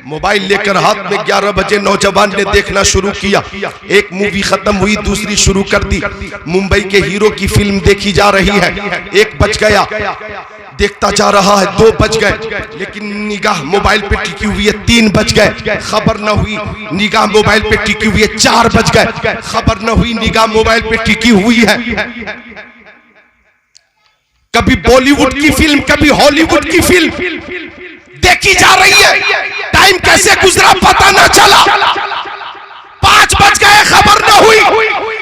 मोबाइल लेकर हाथ में 11 बजे नौजवान ने देखना शुरू किया, एक मूवी खत्म हुई, दूसरी शुरू कर दी। मुंबई के हीरो की फिल्म देखी जा रही है, 1 बज गया, देखता जा रहा है, 2 बज गए, लेकिन निगाह मोबाइल पे टिकी हुई है, 3 बज गए, खबर न हुई। निगाह मोबाइल पे टिकी हुई है, 4 बज गए, खबर न हुई, निगाह मोबाइल पे टिकी हुई है। कभी बॉलीवुड की फिल्म, कभी हॉलीवुड की फिल्म देखी जा रही है, टाइम कैसे गुजरा पता न चला। 5 बज गए, खबर न हुई।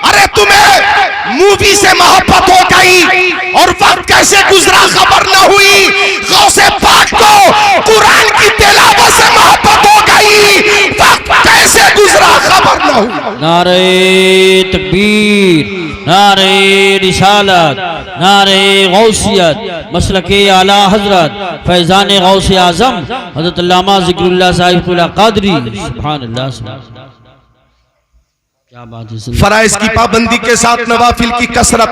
अरे तुम्हें मूवी से मोहब्बत हो गई और वक्त कैसे गुजरा खबर न हुई। गौसे पाक को कुरान की तिलावत से मोहब्बत हो गई, वक्त कैसे गुजरा खबर न हुई। नारे तकबीर, नारे रिसालत, नारे गौसियत, मसलके आला हजरत फैजान गौसे आजम हजरत अल्लामा ज़िक्रुल्लाह साहिब क़ादरी। सुभान अल्लाह। क्या बात है। फराइज की पाबंदी के साथ नवाफिल की कसरत,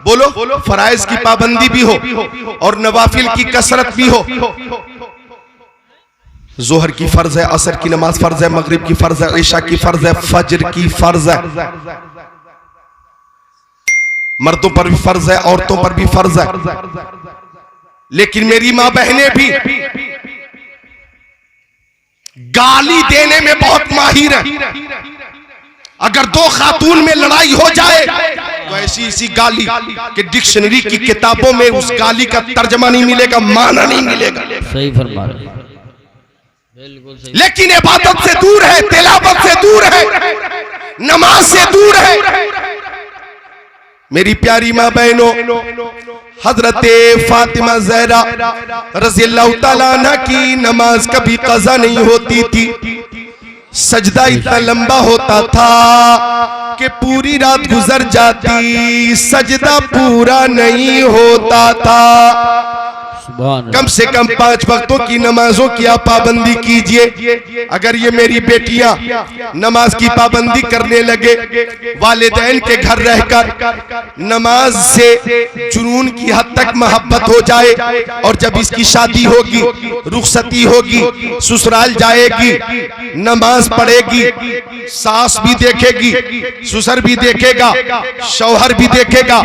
बोलो फराइज की पाबंदी भी हो और नवाफिल की कसरत भी हो। जोहर की फर्ज है, असर की नमाज फर्ज है, मगरिब की फर्ज है, ईशा की फर्ज है, फजर की फर्ज है। मर्दों पर भी फर्ज है, औरतों पर भी फर्ज है। लेकिन मेरी मां बहनें भी गाली देने में बहुत माहिर है। अगर दो खातून में लड़ाई हो जाए तो ऐसी इसी गाली कि डिक्शनरी की किताबों में उस गाली का तर्जमा नहीं मिलेगा, माना नहीं मिलेगा। सही फरमा रहे हैं, बिल्कुल सही। लेकिन इबादत से दूर है, तिलावत से दूर है, नमाज से दूर है। मेरी प्यारी मां बहनों, हजरत फातिमा ज़हरा रज़ियल्लाहु ताला अन्हा की नमाज कभी कज़ा नहीं होती थी। सजदा इतना लंबा होता था कि पूरी रात गुजर जाती, सजदा पूरा नहीं होता था। कम से कम 5 वक्तों की नमाजों की आप पाबंदी कीजिए। अगर ये मेरी बेटियां नमाज की पाबंदी करने लगे, वालिदैन के घर रहकर नमाज से जुनून की हद तक मोहब्बत हो जाए, और जब इसकी शादी होगी, रुखसती होगी, ससुराल जाएगी, नमाज पढ़ेगी, सास भी देखेगी, ससुर भी देखेगा, शौहर भी देखेगा,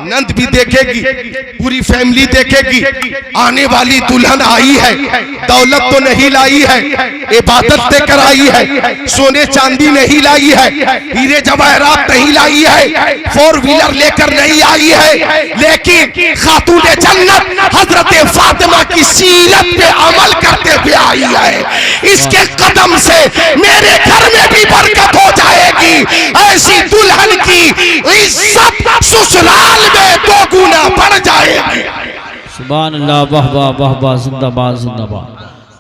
नंद भी देखेगी, पूरी फैमिली देखेगी। आने वाली दुल्हन आई है, दौलत तो नहीं लाई है, इबादत देकर आई है, सोने चांदी नहीं लाई है, हीरे जवाहरात नहीं लाई है, 4 व्हीलर लेकर नहीं आई है, लेकिन खातूने जन्नत हजरत फातिमा की सीरत पे अमल करते हुए आई है। इसके कदम से मेरे घर में भी बरकत हो जाएगी। ऐसी दुल्हन की इज्जत ससुराल में 2 गुना बढ़ जाएगी। सुभान अल्लाह, वाह वाह वाह वाह, जिंदाबाद जिंदाबाद,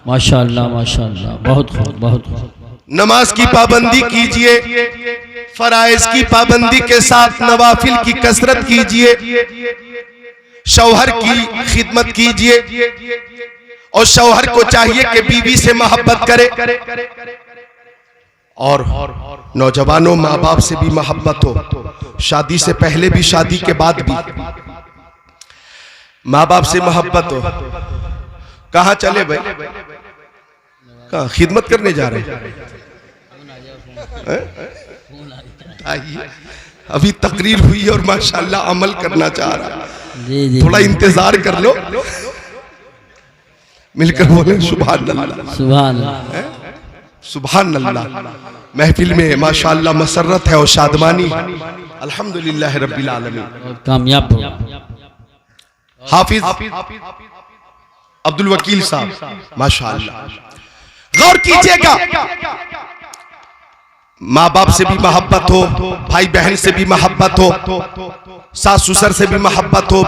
माशाअल्लाह माशाअल्लाह, बहुत खूब बहुत खूब। नमाज की पाबंदी कीजिए, फराइज की पाबंदी के साथ नवाफिल की कसरत कीजिए, शौहर की खिदमत कीजिए, और शौहर को चाहिए कि बीवी से मोहब्बत करे। और नौजवानों, माँ बाप से भी मोहब्बत हो, शादी से पहले भी, शादी के बाद भी माँ बाप से मोहब्बत हो। कहाँ चले भाई, कहाँ खिदमत करने जा रहे हैं? आइए, अभी तकरीर हुई और माशाल्लाह अमल करना चाह रहा, थोड़ा इंतजार कर लो, मिलकर बोले सुभान अल्लाह सुभान अल्लाह सुभान अल्लाह। महफिल में माशाल्लाह मसरत है और शादमानी, अल्हम्दुलिल्लाह रब्बिल आलमीन। कामयाब हो। हाफिज अब्दुल वकील साहब माशाअल्लाह। गौर कीजिएगा, माँ बाप से भी मोहब्बत हो, भाई बहन से भी मोहब्बत हो, सास ससुर से भी मोहब्बत हो,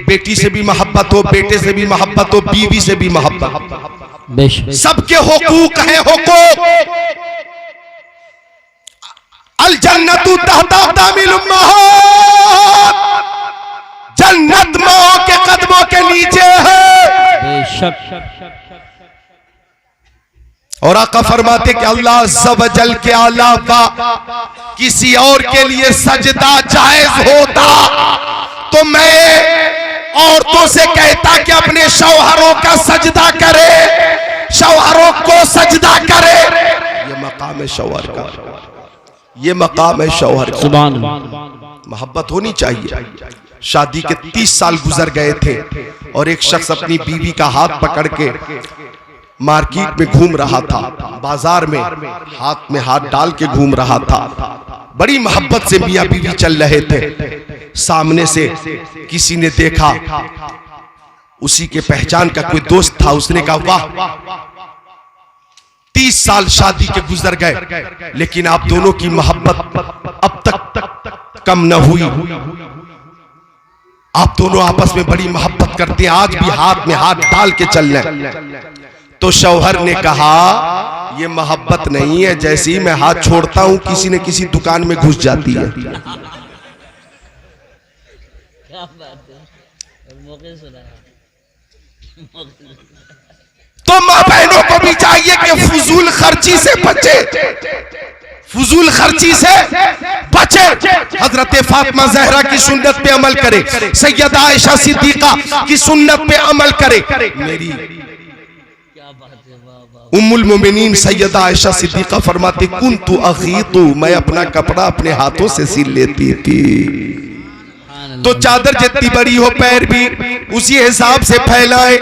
बेटी से भी मोहब्बत हो, बेटे से भी मोहब्बत हो, बीवी से भी मोहब्बत। सबके हुकूक है, हुकूक। अल जन्नतु तहता अक़दामिल उम्महात, जन्नत माओ के कदमों के नीचे है। बेशक। और आका फरमाते कि अल्लाह अज़्ज़ा व जल के अलावा किसी और के लिए सजदा जायज होता तो मैं औरतों से कहता कि अपने शौहरों का सजदा करे, शौहरों को सजदा करे। ये मकाम है शौहर का, ये मकाम है शौहर का। सुभान अल्लाह। मोहब्बत होनी चाहिए। शादी के 30 साल गुजर गए थे और एक शख्स अपनी बीवी का हाथ पकड़ के मार्केट में घूम रहा था, बाजार में हाथ में हाथ डाल के घूम रहा था। बड़ी मोहब्बत से मियां बीवी चल रहे थे। सामने से किसी ने देखा, उसी के पहचान का कोई दोस्त था। उसने कहा वाह, 30 साल शादी के गुजर गए लेकिन आप दोनों की मोहब्बत अब तक कम न हुई। आप दोनों आपस में बड़ी मोहब्बत करते हैं, आज भी हाथ में हाथ डाल के चल रहे। तो शौहर ने कहा ये मोहब्बत नहीं है, जैसे ही मैं हाथ छोड़ता हूं किसी न किसी दुकान में घुस जाती है। तो माँ बहनों को भी चाहिए कि फजूल खर्ची से बचे, फजूल खर्ची से बचे, हजरत फातिमा ज़हरा की सुन्नत पे अमल करे, सैयदा आयशा सिद्दीका की सुन्नत पे अमल करे। मेरी उम्मुल मोमिनीन सैयदा आयशा सिद्दीका फरमाती कुन्तु अगीतु, मैं अपना कपड़ा अपने हाथों से सिल लेती थी। तो चादर जितनी बड़ी हो पैर भी उसी हिसाब से फैलाए।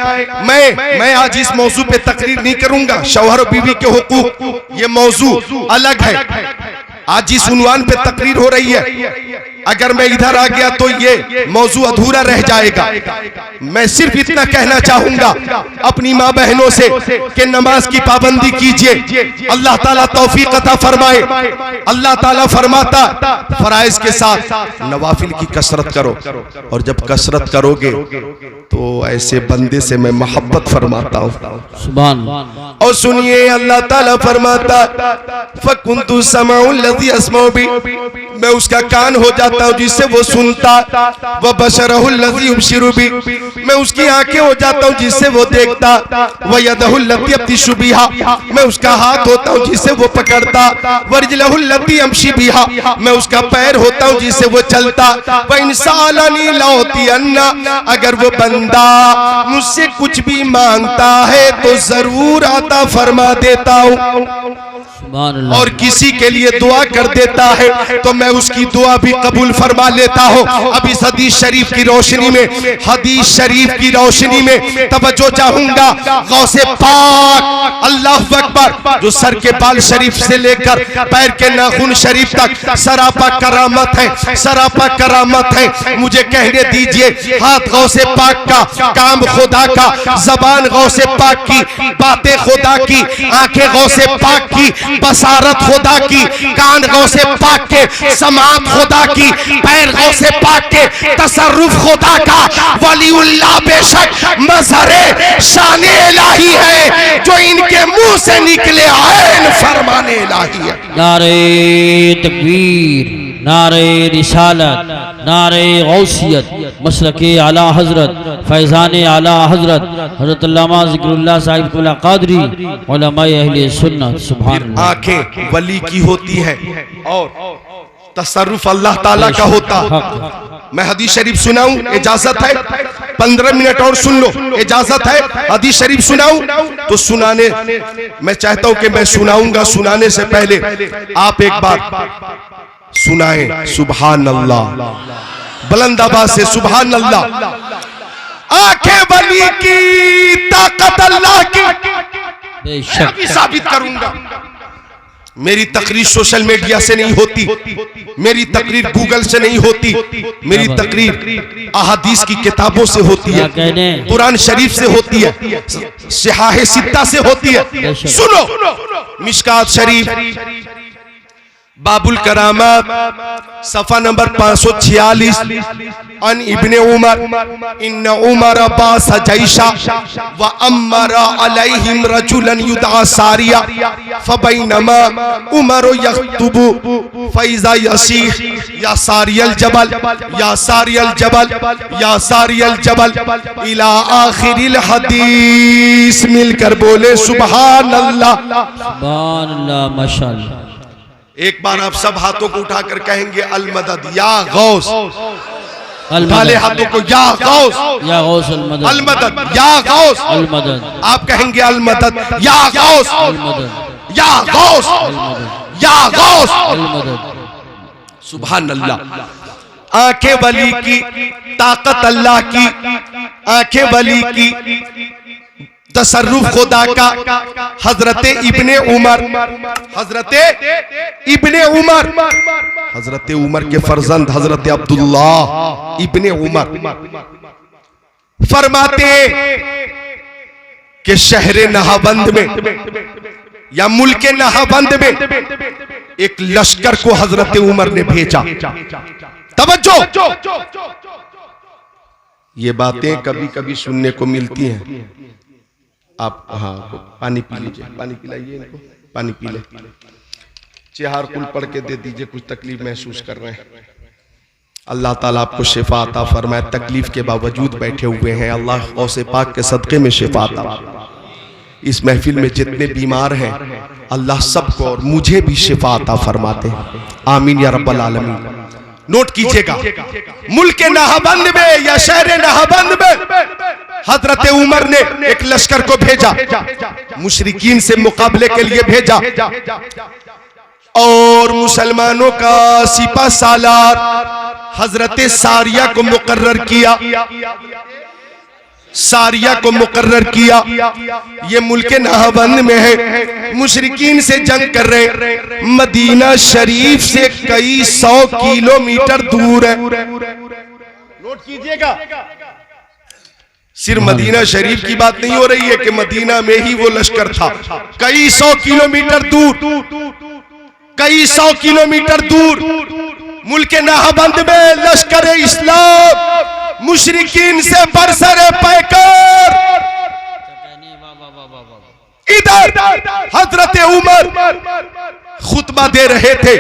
मैं आज इस मौजू पे तकरीर नहीं करूंगा, शौहर और बीवी के हुकूक, ये मौजू अलग है। आज जिस उन्वान पे तकरीर हो रही है, अगर मैं इधर आ गया तो ये मौजू अधूरा रह जाएगा। मैं सिर्फ इतना कहना चाहूंगा अपनी माँ बहनों से कि नमाज की पाबंदी कीजिए, अल्लाह ताला तौफीक अता फरमाए। अल्लाह ताला फरमाता फराइज के साथ नवाफिल की कसरत करो, और जब कसरत करोगे तो ऐसे बंदे से मैं मोहब्बत फरमाता हूँ। सुभान। और सुनिए अल्लाह ताला फरमाता फकुन्तु समाउल लज़ी अस्माउ बि, मैं उसका कान हो जाता हूँ जिससे वो सुनता, व बशरुल लज़ी युबशिरु बि, मैं उसकी आंखें हो जाता हूँ जिससे वो देखता, व यदहुल लती यब्तिशु बिहा, मैं उसका हाथ होता हूँ जिससे वो पकड़ता, व रिजलहुल लती यमशी बिहा, मैं उसका पैर होता हूँ जिससे वो चलता। व इन सअलनी लअतियन्ना, अगर वो बंदा मुझसे कुछ भी मांगता है तो जरूर अता फरमा देता हूँ, और किसी के लिए दुआ कर देता है तो मैं उसकी दुआ भी कबूल फरमा लेता हूँ। अब इस हदीस शरीफ की रोशनी में, हदीस शरीफ की रोशनी में तवज्जो चाहूंगा। गौसे पाक अल्लाह अकबर, जो सर के बाल शरीफ से लेकर पैर के नाखून शरीफ तक सरापा करामत है, सरापा करामत है। मुझे कहने दीजिए, हाथ गौसे पाक का, काम खुदा का, जबान गौसे पाक की, बातें खुदा की, आंखें गौसे पाक की, बसारत खुदा की, कान गौसे पाक के, समात खुदा की, पैर गौसे पाक के, तसर्रुफ खुदा का। वलीउल्लाह बेशक मज़हरे शाने इलाही है, जो इनके मुंह से निकले ऐन फरमाने इलाही है। नारे तकबीर, नारे रिसालत, नारे गौसियत, मसलके आला हजरत, फैज़ाने आला हजरत हजरत अल्लामा ज़िक्रुल्लाह साहिब कुल्ला क़ादरी उलमाए अहले सुन्नत। सुभान। आंखें वली की होती है और तसर्रुफ अल्लाह ताला का होता। मैं हदीस शरीफ सुनाऊं, इजाजत है? 15 मिनट और सुन लो, इजाजत है? हदीस शरीफ सुनाऊं तो सुनाने, मैं चाहता हूं कि मैं सुनाऊंगा, सुनाने से पहले आप एक बार सुनाएं सुभान अल्लाह, बुलंद आवाज से सुभान अल्लाह। आंखें वली की, ताकत अल्लाह की, मैं साबित करूंगा। मेरी तकरीर सोशल मीडिया से नहीं होती, मेरी तकरीर गूगल से नहीं होती, मेरी तकरीर अहादीस की किताबों से होती है, कुरान शरीफ से होती है, सिहाह सित्ता से होती है। सुनो, मिशकात शरीफ बाबुल करामात सफा नंबर 546, अन इब्ने उमर इन्ना उमर अब्बास जैशा व अम्मरा अलैहिम रजुलन युदआ सारिया फबैनमा उमर यख्तुबु फैज़ा यसीह या सारियल जबल, या सारियल जबल, या सारियल जबल इला आखिरिल हदीस। मिलकर बोले सुभान अल्लाह, सुभान अल्लाह, माशाअल्लाह। एक बार आप सब हाथों को उठाकर कहेंगे अल मदद या गौस, वाले हाथों को या गौस, या गौस अल मदद, अल मदद या गौस, अल मदद। आप कहेंगे अल मदद या गौस, अल मदद, या गौस, अल मदद, या गौस, अल मदद। सुभान अल्लाह। आंखें वली की, ताकत अल्लाह की, आंखें वली की, तसर्रुफ खुदा का। हजरत इब्ने उमर, हजरत इब्ने उमर, हजरत उमर के फर्जंद हजरत अब्दुल्लाह इब्ने उमर फरमाते कि शहर नहाबंद में या मुल्क नहाबंद में एक लश्कर को हजरत उमर ने भेजा। तवज्जो, ये बातें कभी कभी सुनने को मिलती हैं। आप हाँ पानी पी लीजिए, पानी पिलाइए इनको, पानी पी ले। चिहार कुल पढ़ के दे दीजिए, कुछ तकलीफ महसूस कर रहे हैं। अल्लाह ताला आपको शिफा अता फरमाए। तकलीफ के बावजूद बैठे हुए हैं, अल्लाह गौसे पाक के सदक़े में शिफा अता। इस महफिल में जितने बीमार हैं अल्लाह सबको और मुझे भी शिफा अता फरमाते। आमीन या रब्बल आलमीन। नोट कीजिएगा, मुल्क नाहबंद में या शहर नाहबंद में हजरत उमर ने एक लश्कर को भेजा, मुशरिकीन से मुकाबले के लिए भेजा, और मुसलमानों का सिपा सालार हजरत सारिया को मुकर्रर किया, सारिया को मुकर्रर किया। ये मुल्क नाहबंद में है, मुशरिकीन से जंग कर रहे, मदीना शरीफ से कई 100 किलोमीटर दूर है। नोट कीजिएगा, सिर्फ मदीना शरीफ की बात नहीं हो रही है कि मदीना में ही वो लश्कर था, कई 100 किलोमीटर दूर, कई 100 किलोमीटर दूर मुल्क नाहबंद में लश्कर इस्लाम मुशरिकीन से बरसरे पैकर। इधर हजरत उमर खुतबा दे रहे थे,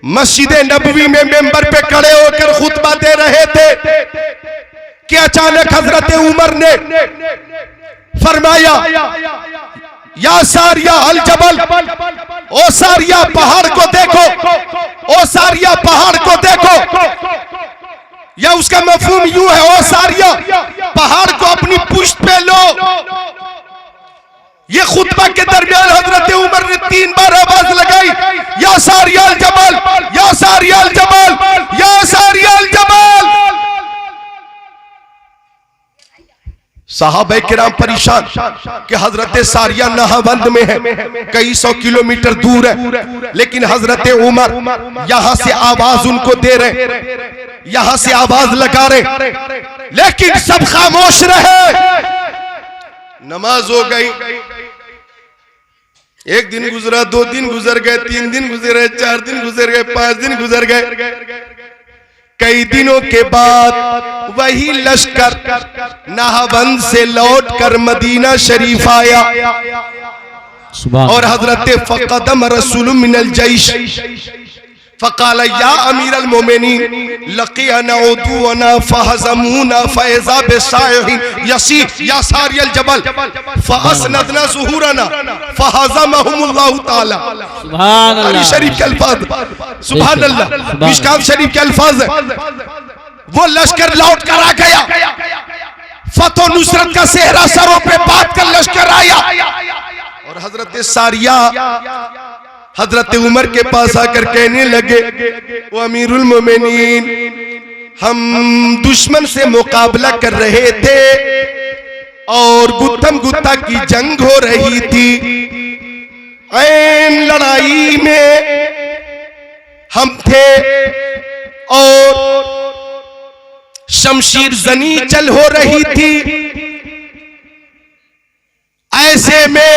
मस्जिद नबवी में मेंबर पे खड़े होकर खुतबा दे रहे थे कि अचानक हजरत उमर ने फरमाया, या सारिया अल जबल, ओ सारिया पहाड़ को देखो, ओ सारिया पहाड़ को देखो। या उसका मफहूम यूं है, ओ सारिया पहाड़ को अपनी पुश्त पे लो। ये खुतबा के दरमियान हजरत उमर ने 3 बार आवाज लगाई, या सारिया अल जबल, या सारिया अल जबल, या सारिया अल जबल। सहाबा किराम परेशान कि हजरत सारिया नाहबंद में है, कई 100 किलोमीटर दूर है, लेकिन हजरत उमर यहां से आवाज उनको दे रहे, यहां से आवाज लगा रहे, लेकिन सब खामोश रहे। नमाज हो गई, एक दिन गुजरा, 2 दिन गुजर गए, 3 दिन गुजरे, 4 दिन गुजर गए, 5 दिन गुजर गए। कई दिनों के बाद वही लश्कर नाहबंद से लौटकर मदीना शरीफ आया, और हजरत फक़दम रसूल मिनल जैश फ़क़ाल या अमीर अल मोमिनीन लक़ियना उदुवना फ़हज़मूना फ़इज़ा बिसाइहिन यसीह या सारियल जबल फ़अस्नदना ज़ुहूरना फ़हज़महुमुल्लाहु ताला। सुभान अल्लाह। शरीफ के अल्फाज, सुभान अल्लाह, मिशकात शरीफ के अल्फाज है। वो लश्कर लौट कर आ गया, फतो नुसरत का सेहरा सरों पे बात कर लश्कर आया, और हजरत सारिया हजरत उमर के पास आकर कहने लगे, वो अमीरुल मोमिनीन, हम दुश्मन से मुकाबला कर रहे थे और गुत्थम गुत्ता की जंग हो रही थी। ऐन लड़ाई में हम थे और शमशीर जनी चल हो रही थी। ऐसे में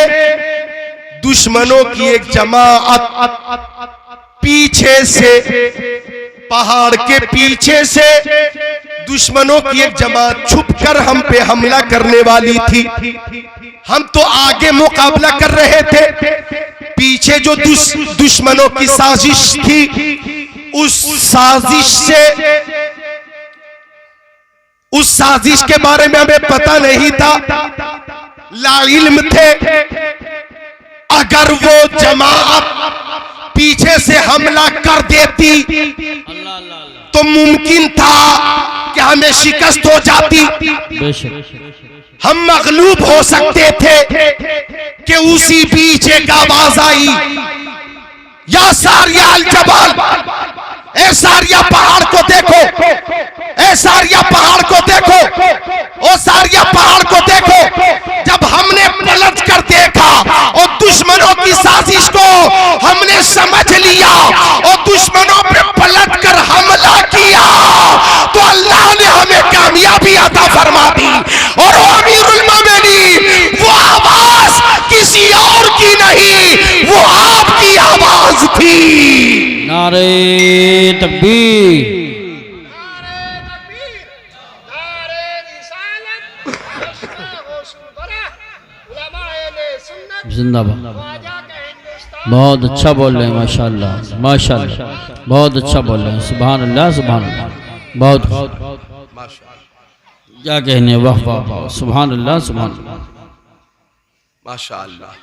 दुश्मनों की एक जमाअत पीछे से, पहाड़ के पीछे से दुश्मनों की एक जमात छुपकर हम पे हमला करने वाली थी। हम तो आगे मुकाबला कर रहे थे, पीछे जो दुश्मनों की साजिश थी, उस साजिश के बारे में हमें पता नहीं था, ला इल्म थे। अगर वो जमात पीछे से हमला कर देती तो मुमकिन था कि हमें शिकस्त हो जाती, हम मगलूब हो सकते थे कि उसी बीच एक आवाज आई, या सारिया अल जबल, ए सारिया पहाड़ को देखो, ए सारिया पहाड़ को देखो, ओ सारिया पहाड़ को देखो। जब हमने पलट कर देखा और दुश्मनों की साजिश को हमने समझ लिया और दुश्मनों पे पलट कर हमला किया, तो अल्लाह ने हमें कामयाबी अता फरमा दी। और अमीरुल मोमिनीन, वो आवाज किसी और की नहीं, वो आपकी आवाज थी। नारे तकबीर, जिंदाबाद। बहुत अच्छा बोल रहे हैं, माशाल्लाह माशाल्लाह, बहुत अच्छा बोल रहे हैं। सुभान अल्लाह सुभान अल्लाह, बहुत क्या कहने, वाह वाह वाह, सुभान अल्लाह सुभान अल्लाह। माशाअल्लाह।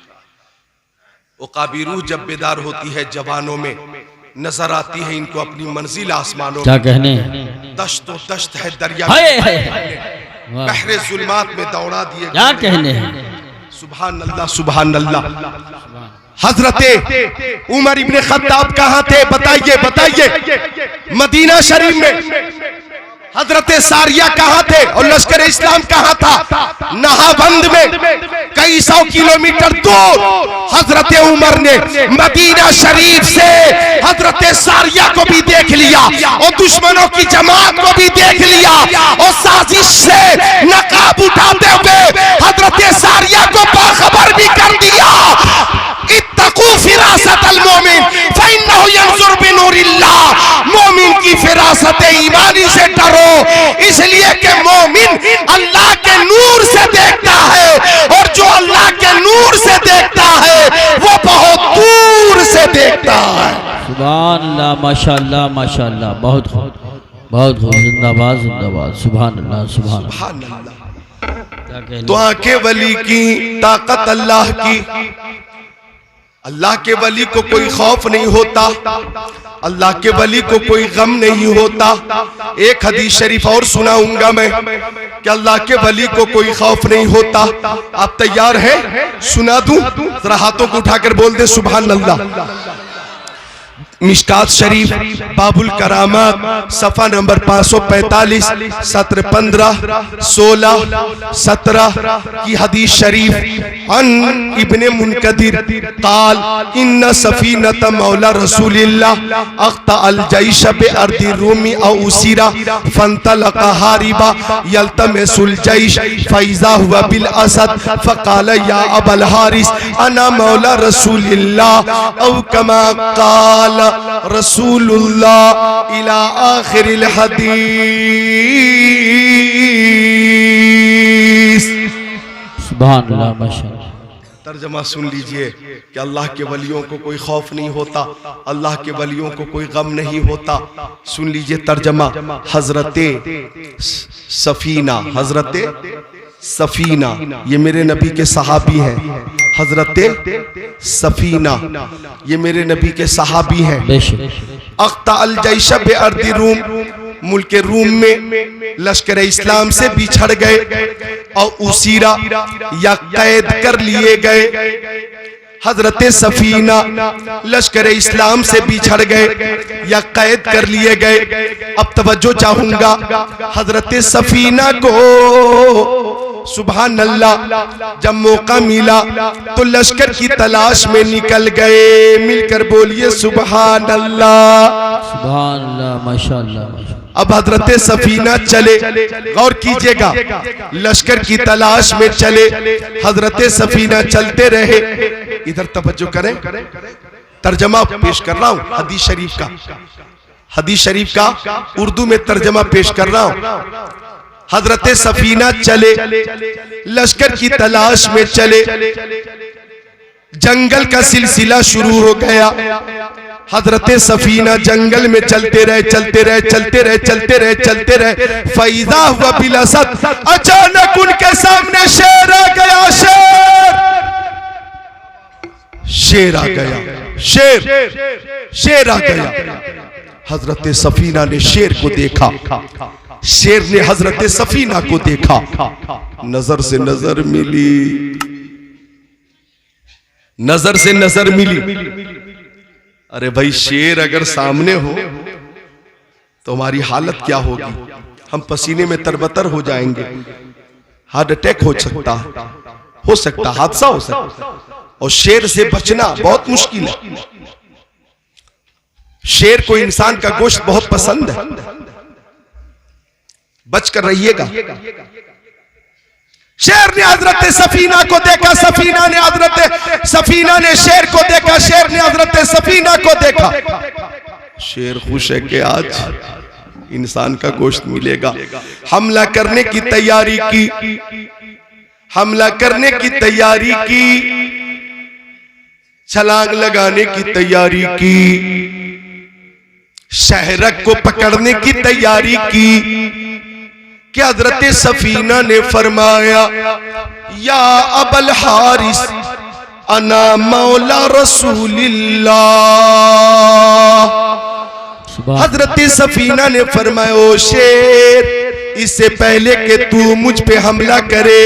उकाबी रूह जब बेदार होती है जवानों में, नजर आती है इनको अपनी मंजिल आसमानों क्या में। कहने, दश्तो दश्त है दरिया हाय हाय, वाह, बहरे जुल्मात में दौड़ा दिए। क्या कहने हैं। सुभान अल्लाह सुभान अल्लाह। हजरते उमर इब्ने खत्ताब कहाँ थे बताइए बताइए। मदीना शरीफ में। हजरते सारिया कहाँ थे और लश्कर इस्लाम कहाँ था? नहाबंद में, कई 100 किलोमीटर दूर। हजरते उमर ने मदीना शरीफ से हजरते सारिया को भी देख लिया और दुश्मनों की जमात को भी देख लिया और साजिश से नकाब उठाते हुए हजरते सारिया को बाखबर भी कर दिया। इत्तकू फिरासत अल मोमिन फइन्नहु यंजुर बिनूरिल्लाह। मोमिन की फिरासत ईमानी से डरो, इसलिए कि मोमिन अल्लाह के नूर से देखता है और जो अल्लाह के नूर से देखता है वो बहुत दूर से देखता है। सुभान अल्लाह, माशाअल्लाह माशाअल्लाह, बहुत खूब बहुत खूब, जिंदाबाद जिंदाबाद, सुभान अल्लाह सुभान अल्लाह। सुभान अल्लाह। क्या कहने, तो आंखें वली की ताकत अल्लाह की। अल्लाह के वली को कोई खौफ नहीं होता, अल्लाह के वली को कोई गम नहीं होता। एक हदीस शरीफ और सुनाऊंगा मैं कि अल्लाह के वली को कोई खौफ नहीं होता। आप तैयार हैं? सुना दूं? जरा हाथों को उठाकर बोल दे सुभान अल्लाह। मिशकात शरीफ बाबुल करामात सफा नंबर 545 सत्र 15 16 17 की हदीस शरीफ। अन इब्ने मुनकदिर काल इन्ना सफीनत मौला रसूलिल्लाह अख्ता अल जैश बे अर्दी रूमी औ उसीरा फंतलका हारिबा यल्तमिसुल जैश फैज़ा हुआ बिल असद फकाल या अबल हारिस अना मौला रसूलिल्लाह औ कमा काल रसूलुल्लाह इला आखिरिल हदीस। सुभान अल्लाह माशाअल्लाह। तर्जमा सुन लीजिए कि अल्लाह के वलियों को कोई खौफ नहीं होता, अल्लाह के वलियों को कोई गम नहीं होता। सुन लीजिए तर्जमा। हजरते सफीना, हजरते सफीना ये मेरे नबी के सहाबी हैं। हजरते सफीना ये मेरे नबी के सहाबी हैं। अख्ता अल जैश बे अर्दी रूम, मुल्क रूम में लश्कर इस्लाम से बिछड़ गए और उसीरा या कैद कर लिए गए। हजरत सफीना लश्कर इस्लाम से बिछड़ गए या कैद कर लिए गए। अब तवज्जो चाहूंगा, हजरत सफीना को सुभान अल्लाह जब मौका मिला तो लश्कर की तलाश में निकल गए। मिलकर बोलिए सुभान अल्लाह सुभान अल्लाह माशाअल्लाह। अब हजरत सफीना चले, गौर कीजिएगा, लश्कर की तलाश में चले। हजरत सफीना चलते रहे। इधर तवज्जो करें, तर्जमा पेश कर रहा हूं हदीस शरीफ का। हदीस शरीफ का उर्दू में तर्जमा पेश कर रहा हूं। हजरत सफीना चले, लश्कर की तलाश में चले। जंगल का सिलसिला शुरू हो गया। हजरत सफीना जंगल में चलते रहे चलते रहे चलते रहे चलते रहे चलते रहे। फैज़ा हुआ बिल असद, अचानक उनके सामने शेर आ गया। शेर आ गया, शेर आ गया। हजरत सफीना ने शेर को देखा, शेर ने हजरत सफीना को देखा। नजर से नजर मिली, नजर से नजर मिली। अरे भाई, शेर अगर सामने हो तो हमारी हालत क्या होगी? हम पसीने में तरबतर हो जाएंगे, हार्ट अटैक हो सकता, हादसा हो सकता। और शेर से बचना बहुत मुश्किल है। शेर को इंसान का गोश्त बहुत पसंद है, बचकर रहिएगा। शेर ने हजरत सफीना को देखा, सफीना ने शेर को देखा, शेर ने हजरत सफीना को देखा। शेर खुश है कि आज इंसान का गोश्त मिलेगा। हमला करने की तैयारी की, हमला करने की तैयारी की, छलांग लगाने की तैयारी की, शहरक को पकड़ने की तैयारी की। कि हजरत सफीना ने फरमाया या अबल हारिस अना मौला रसूलिल्लाह। हजरत सफीना ने फरमाया ओ शेर, इससे पहले कि तू मुझ पे हमला करे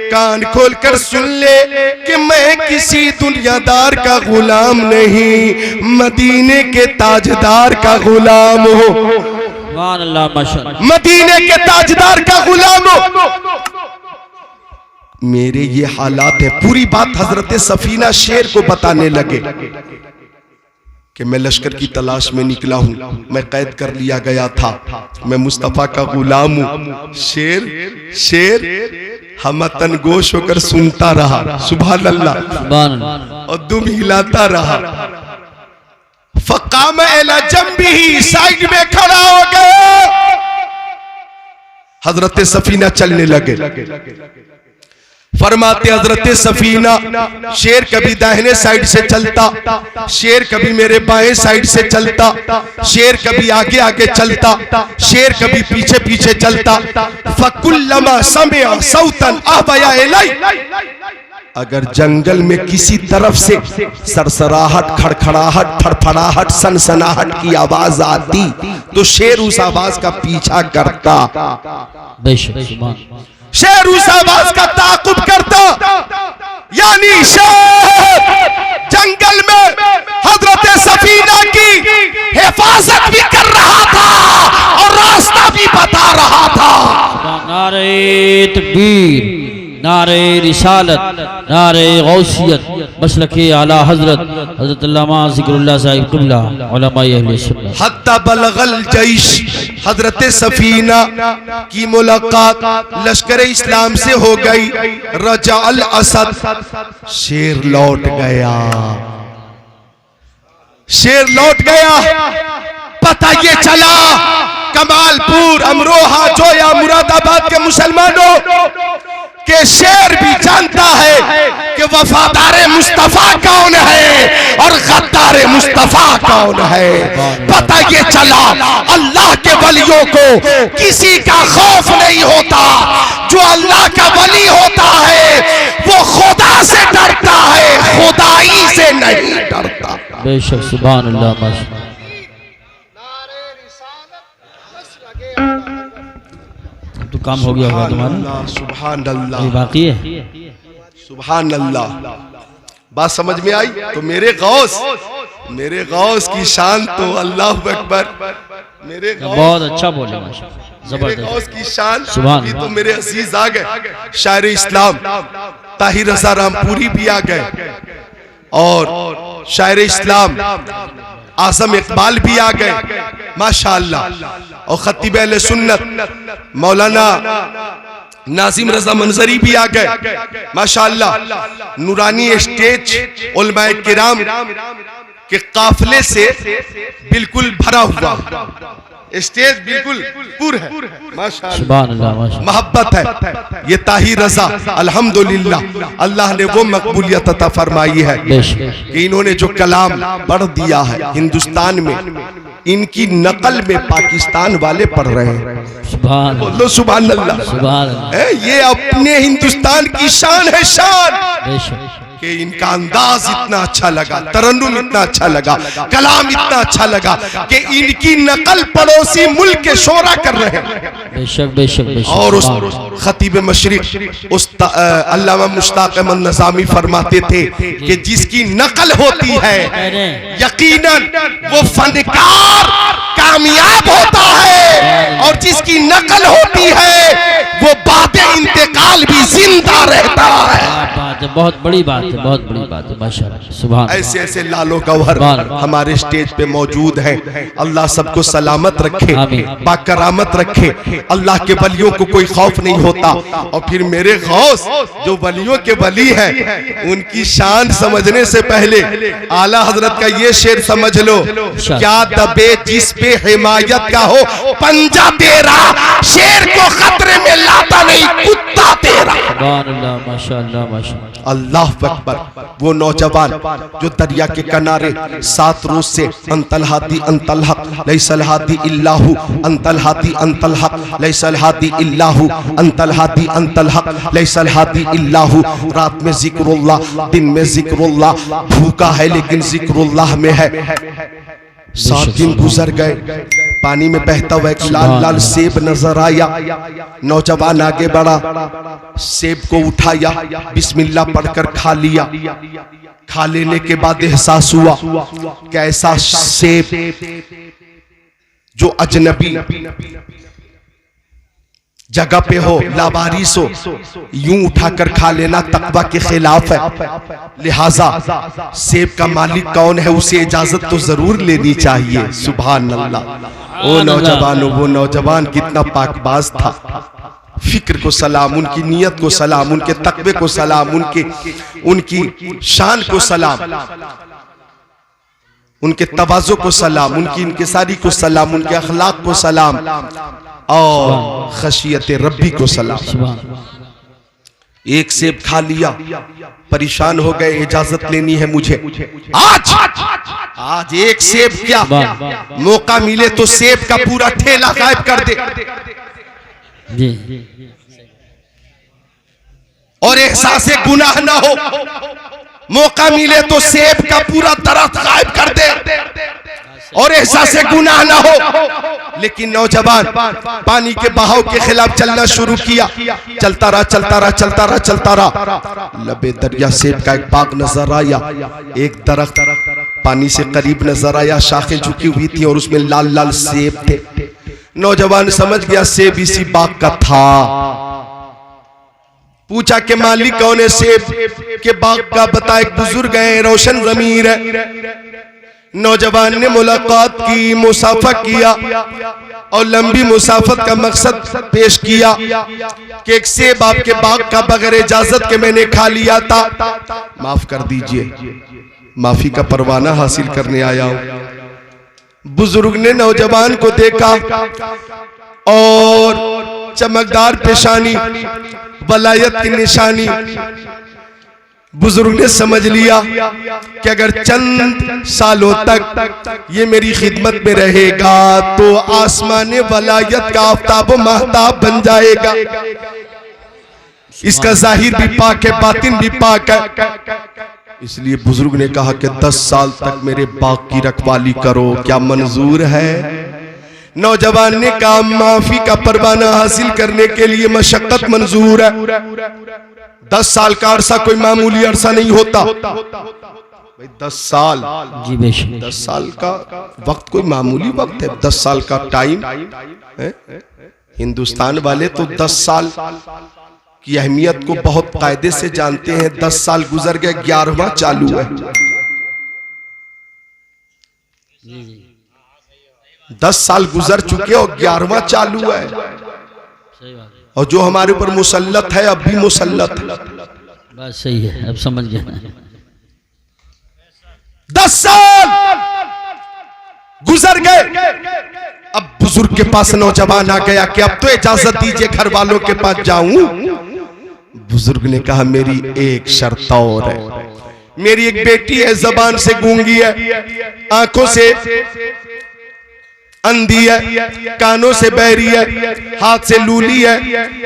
कान खोल कर सुन ले कि मैं किसी दुनियादार का गुलाम नहीं, मदीने के ताजदार का गुलाम हूँ। मदीने के ताजदार का गुलाम हूँ। मेरे ये हालात है। पूरी बात हजरत सफीना शेर को बताने लगे कि मैं लश्कर की तलाश में निकला हूं, मैं कैद कर लिया गया था, मैं मुस्तफा का गुलाम हूं। शेर हमतन गोश होकर सुनता रहा, सुभान अल्लाह, और दुम हिलाता रहा। फकाम एला जंबिही, साइड में खड़ा हो गया। हजरत सफीना चलने लगे। फरमाते हजरत सफीना, शेर कभी दाहिने साइड से चलता, शेर कभी मेरे बाएं साइड से चलता, शेर कभी आगे आगे चलता, शेर कभी पीछे पीछे चलता। फकुल्लमा समिअ सौतन अहबया इलै, अगर जंगल में किसी तरफ से सरसराहट, खड़खड़ाहट, फड़फड़ाहट, सनसनाहट की आवाज आती तो शेर उस आवाज का पीछा करता। शेर उस आवाज का ताक़ुब करता। यानी शेर जंगल में हजरत सफीना की हिफाजत भी कर रहा था और रास्ता भी बता रहा था। नारे तकबीर, नारे रिसालत, नारे गौसियत, मसलके आला हजरत हजरत अल्लामा ज़िक्रुल्लाह साहिब क़िबला उलमाए अहले सुन्नत। हत्ता बलगल जैश, हजरत सफीना की मुलाकात लश्कर इस्लाम से हो गई। रजा अल असद, शेर लौट गया, शेर लौट गया। पता ये चला कमालपुर, अमरोहा, जोया, मुरादाबाद के मुसलमानों के शेर भी जानता है कि वफादार मुस्तफा कौन है और गद्दार मुस्तफा कौन है। पता ये चला अल्लाह के वलियों को किसी का खौफ नहीं होता। जो अल्लाह का वली होता है वो खुदा से डरता है, खुदाई से नहीं डरता। बेशक, सुभान अल्लाह, माशाअल्लाह। तो काम हो गया होगा तुम्हारा। सुभान अल्लाह, बाकी है। सुभान अल्लाह, बात समझ में आई? तो मेरे गौस की शान तो अल्लाह अकबर। मेरे बहुत अच्छा बोले माशाअल्लाह, जबरदस्त। गौस की शान सुभान तो मेरे अजीज आ गए। शायर इस्लाम ताहिर रज़ा रामपुरी भी आ गए और शायर इस्लाम आज़म इकबाल भी आ गए माशाअल्लाह। और खतीब अहले सुन्नत मौलाना नाजिम रजा मंजरी भी आ गए माशाअल्लाह। नूरानी स्टेज उलमाए किराम के काफिले से बिल्कुल भरा हुआ स्टेज, बिल्कुल पूर है माशाअल्लाह। मोहब्बत है ये ताहिर रजा, अल्हम्दुलिल्लाह अल्लाह ने वो मकबूलियत अता फरमाई है कि इन्होंने जो कलाम पढ़ दिया है हिंदुस्तान में, इनकी नकल में पाकिस्तान वाले पढ़ रहे हैं। बोलो सुभान अल्लाह। ये अपने हिंदुस्तान की शान है, शान कि इनका अंदाज इतना अच्छा लगा, तरन्नुम इतना अच्छा लगा, कलाम इतना अच्छा लगा कि इनकी नकल पड़ोसी मुल्क के शोरा कर रहे हैं। बेशक बेशक बेशक। और उस खतीब मशरिक उस अल्लामा मुश्ताक अहमद नज़ामी फरमाते थे कि जिसकी नकल होती है यकीनन वो फनकार कामयाब होता है, और जिसकी नकल होती है वो बातें इंतकाल भी जिंदा रहता है। बहुत बड़ी बात है, बहुत बड़ी बात है माशाअल्लाह, सुभान। ऐसे ऐसे लालो गौहर हमारे स्टेज पे मौजूद हैं। अल्लाह सबको सलामत रखे, बाकरामत रखे। अल्लाह के वलियों को कोई खौफ नहीं होता। और फिर मेरे गौस जो वलियों के वली हैं, उनकी शान समझने से पहले आला हजरत का ये शेर समझ लो, क्या दबे जिस पे हिमायत का हो पंजा तेरा, शेर को खतरे में चिल्लाता नहीं, कुत्ता तेरा। सुभान अल्लाह, माशाअल्लाह माशाअल्लाह। अल्लाह अकबर। वो नौजवान जो दरिया के किनारे 7 रोज से अंतल हादी अंतल हक लैसल हादी इल्लाहु अंतल हादी अंतल हक लैसल हादी इल्लाहु अंतल हादी अंतल हक लैसल हादी इल्लाहु। रात में जिक्रुल्लाह, दिन में जिक्रुल्लाह, भूखा है लेकिन जिक्रुल्लाह में है। 7 दिन गुजर गए, पानी में बहता हुआ एक लाल लाल सेब नजर आया। नौजवान आगे बढ़ा, सेब को उठाया, बिस्मिल्लाह पढ़कर खा लिया। खा लेने के बाद एहसास हुआ कि ऐसा सेब जो अजनबी जगह पे हो, लावारिस हो, यूं उठाकर खा लेना तकवा के खिलाफ है। लिहाजा सेब का मालिक कौन है उसे इजाजत तो जरूर लेनी चाहिए। सुभान अल्लाह। ओ नौजवानों, वो नौजवान कितना पाकबाज था। फिक्र को सलाम, उनकी नीयत को सलाम, उनके तकवे को सलाम, उनकी शान को सलाम, उनके तवाज़ो को सलाम, उनकी इंकिसारी को सलाम, उनके अखलाक को सलाम और खशियत रब्बी को सलाम। एक सेब खा लिया, परेशान हो गए, इजाजत लेनी है मुझे। आज एक सेब क्या, मौका मिले तो सेब का पूरा ठेला गायब कर दे जी। और एहसास गुनाह ना हो, मौका मिले तो सेब का पूरा दरख्त गायब कर दे और एहसास गुनाह ना हो। लेकिन नौजवान पानी के बहाव के खिलाफ चलना शुरू किया। चलता रहा चलता रहा चलता रहा चलता रहा। लबे दरिया सेब का एक बाग नजर आया। एक दरख्त पानी से करीब नजर आया, शाखें झुकी हुई थी और उसमें लाल लाल सेब थे। नौजवान समझ गया सेब इसी बाग का था। पूछा कि मालिक कौन है सेब के बाग का? बताए एक बुजुर्ग है, रोशन ज़मीर है। नौजवान ने मुलाकात की, मुसाफा किया और लंबी मुसाफत का मकसद पेश किया कि एक सेब आपके बाग का बगैर इजाजत के मैंने खा लिया था, माफ कर दीजिए, माफी का परवाना हासिल करने आया हूं। बुजुर्ग ने नौजवान को देखा और चमकदार पेशानी, वलायत की निशानी। बुजुर्ग ने समझ लिया कि अगर चंद सालों तक ये मेरी खिदमत में रहेगा तो आसमान वलायत का आफताब व महताब बन जाएगा। इसका जाहिर भी पाक है, बातिन भी पाक है। इसलिए बुजुर्ग ने कहा कि 10 साल तक मेरे बाग की रखवाली करो, क्या मंजूर है? नौजवान ने कहा माफी का परवाना हासिल करने के लिए मशक्कत मंजूर है। 10 साल का अरसा कोई मामूली अरसा नहीं होता भाई। 10 साल जी बेशक, 10 साल का वक्त कोई मामूली वक्त है। 10 साल का टाइम है। हिंदुस्तान वाले तो 10 साल की अहमियत को बहुत कायदे से जानते हैं। 10 साल गुजर गए, 11वां चालू है। 10 साल गुजर चुके और 11वां चालू है। और जो हमारे ऊपर मुसल्लत है अब भी मुसल्लत है। बात सही है, अब समझ गया। 10 साल गुजर गए। अब बुजुर्ग के पास नौजवान आ गया कि अब तो इजाजत दीजिए घर वालों के पास जाऊं। बुजुर्ग ने कहा मेरी एक शर्त और है। मेरी एक बेटी है, जबान से गूंगी है, आंखों से अंधी है, कानों से बहरी है, हाथ से लूली है,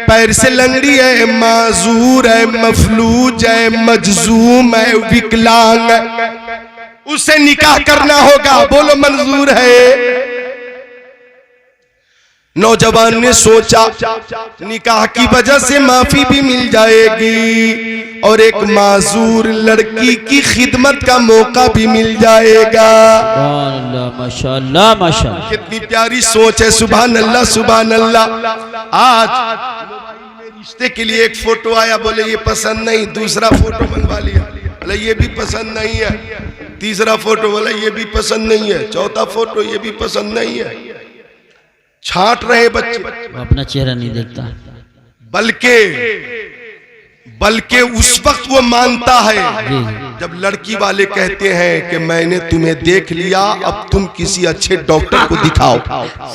पैर से लंगड़ी है, माजूर है, मफलूज है, मजजूम है, विकलांग है। उसे निकाह करना होगा। बोलो मंजूर है? नौजवान ने सोचा निकाह की वजह से माफी भी मिल जाएगी और एक माजूर लड़की की खिदमत का मौका भी मिल जाएगा। माशाअल्लाह माशाअल्लाह, कितनी प्यारी सोच है। सुभान अल्लाह सुभान अल्लाह। आज रिश्ते के लिए एक फोटो आया, बोले ये पसंद नहीं, दूसरा फोटो मंगवा लिया, बोले ये भी पसंद नहीं है, तीसरा फोटो बोला ये भी पसंद नहीं है, चौथा फोटो ये भी पसंद नहीं है। छांट रहे बच्चे, अपना चेहरा नहीं देखता। बल्कि उस वक्त वो मानता है जब लड़की वाले कहते हैं कि मैंने तुम्हें देख लिया, अब तुम किसी अच्छे डॉक्टर को दिखाओ।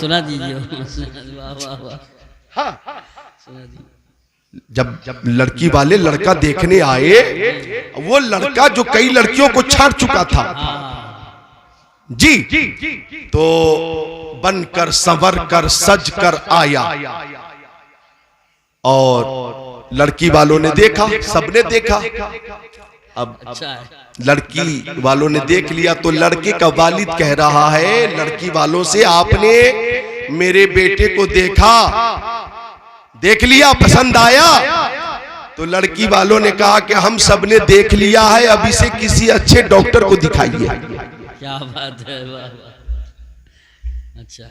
सुना दीजिए। वाह वाह वाह। हाँ, जब लड़की वाले लड़का देखने आए, वो लड़का जो कई लड़कियों को छाड़ चुका था जी, तो बनकर संवर कर सज कर आया और लड़की वालों ने देखा, सबने देखा। अब लड़की वालों ने देख लिया तो लड़के का वालिद कह रहा है लड़की वालों से, आपने मेरे बेटे को देखा, देख लिया, पसंद आया? तो लड़की वालों ने कहा कि हम सबने देख लिया है, अब इसे किसी अच्छे डॉक्टर को दिखाइए। क्या बात है, वाह वाह। अच्छा,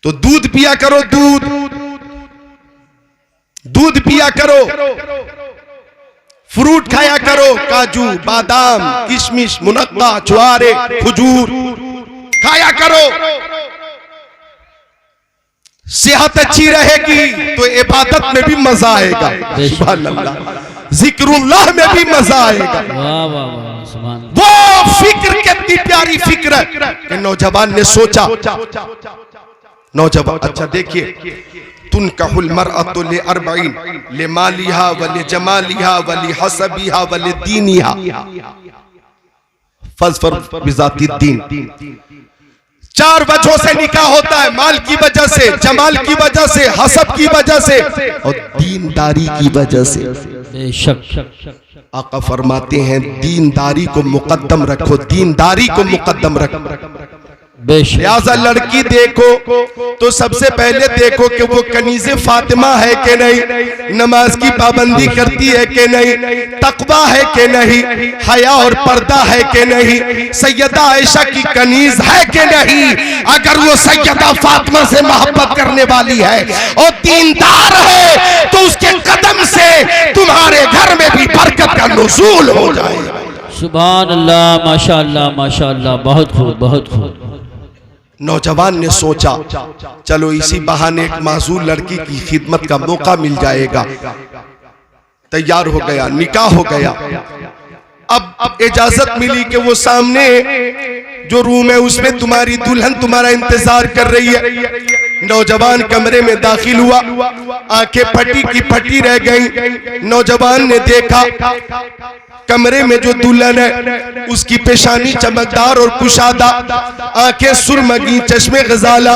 तो दूध पिया करो, दूध पिया करो, फ्रूट खाया करो, काजू बादाम किशमिश मुनक्का ज्वारे खजूर खाया करो, सेहत अच्छी रहेगी तो इबादत में भी मजा आएगा, सुभान अल्लाह, जिक्रुल्लाह में भी मजा आएगा। वाह वाह वाह, सुभान। वो फिक्र कितनी प्यारी फिक्र है कि नौजवान ने सोचा, नौजवान, अच्छा देखिए, तुनकहुल मरअतु ले अर्बईन ले मालिहा व ले जमालिहा व ले हसबिहा व ले दीनिहा फज़फर बिज़ाति दीन। 4 वजहों से निकाह होता है, माल की वजह से, जमाल की वजह से, हसब की वजह से और दीनदारी की वजह से। बेशक आका फरमाते हैं दीनदारी को मुकद्दम रखो, दीनदारी को मुकद्दम रखो। लिहाजा लड़की देखो तो सबसे पहले देखो कि वो कनीज़े फातिमा है कि नहीं, नमाज की पाबंदी करती है कि नहीं, तकवा है कि नहीं, हया और पर्दा है कि नहीं, सैयदा आयशा की कनीज है कि नहीं। अगर वो सैयदा फातिमा से मोहब्बत करने वाली है और दीनदार है तो उसके कदम से तुम्हारे घर में भी बरकत का नुज़ूल हो जाएगा। सुभान अल्लाह, माशाअल्लाह माशाअल्लाह, बहुत खूब बहुत खूब। नौजवान ने सोचा चलो इसी बहाने एक माजूर लड़की की खिदमत का मौका मिल जाएगा। तैयार हो गया, निकाह हो गया। अब इजाजत मिली कि वो सामने जो रूम है उसमें तुम्हारी दुल्हन तुम्हारा इंतजार कर रही है। नौजवान कमरे में दाखिल हुआ, आंखें फटी की फटी रह गईं। नौजवान ने देखा कमरे में जो दुल्हन है उसकी पेशानी चमकदार और कुशादा, आंखें सुरमगी, चश्मे गजाला,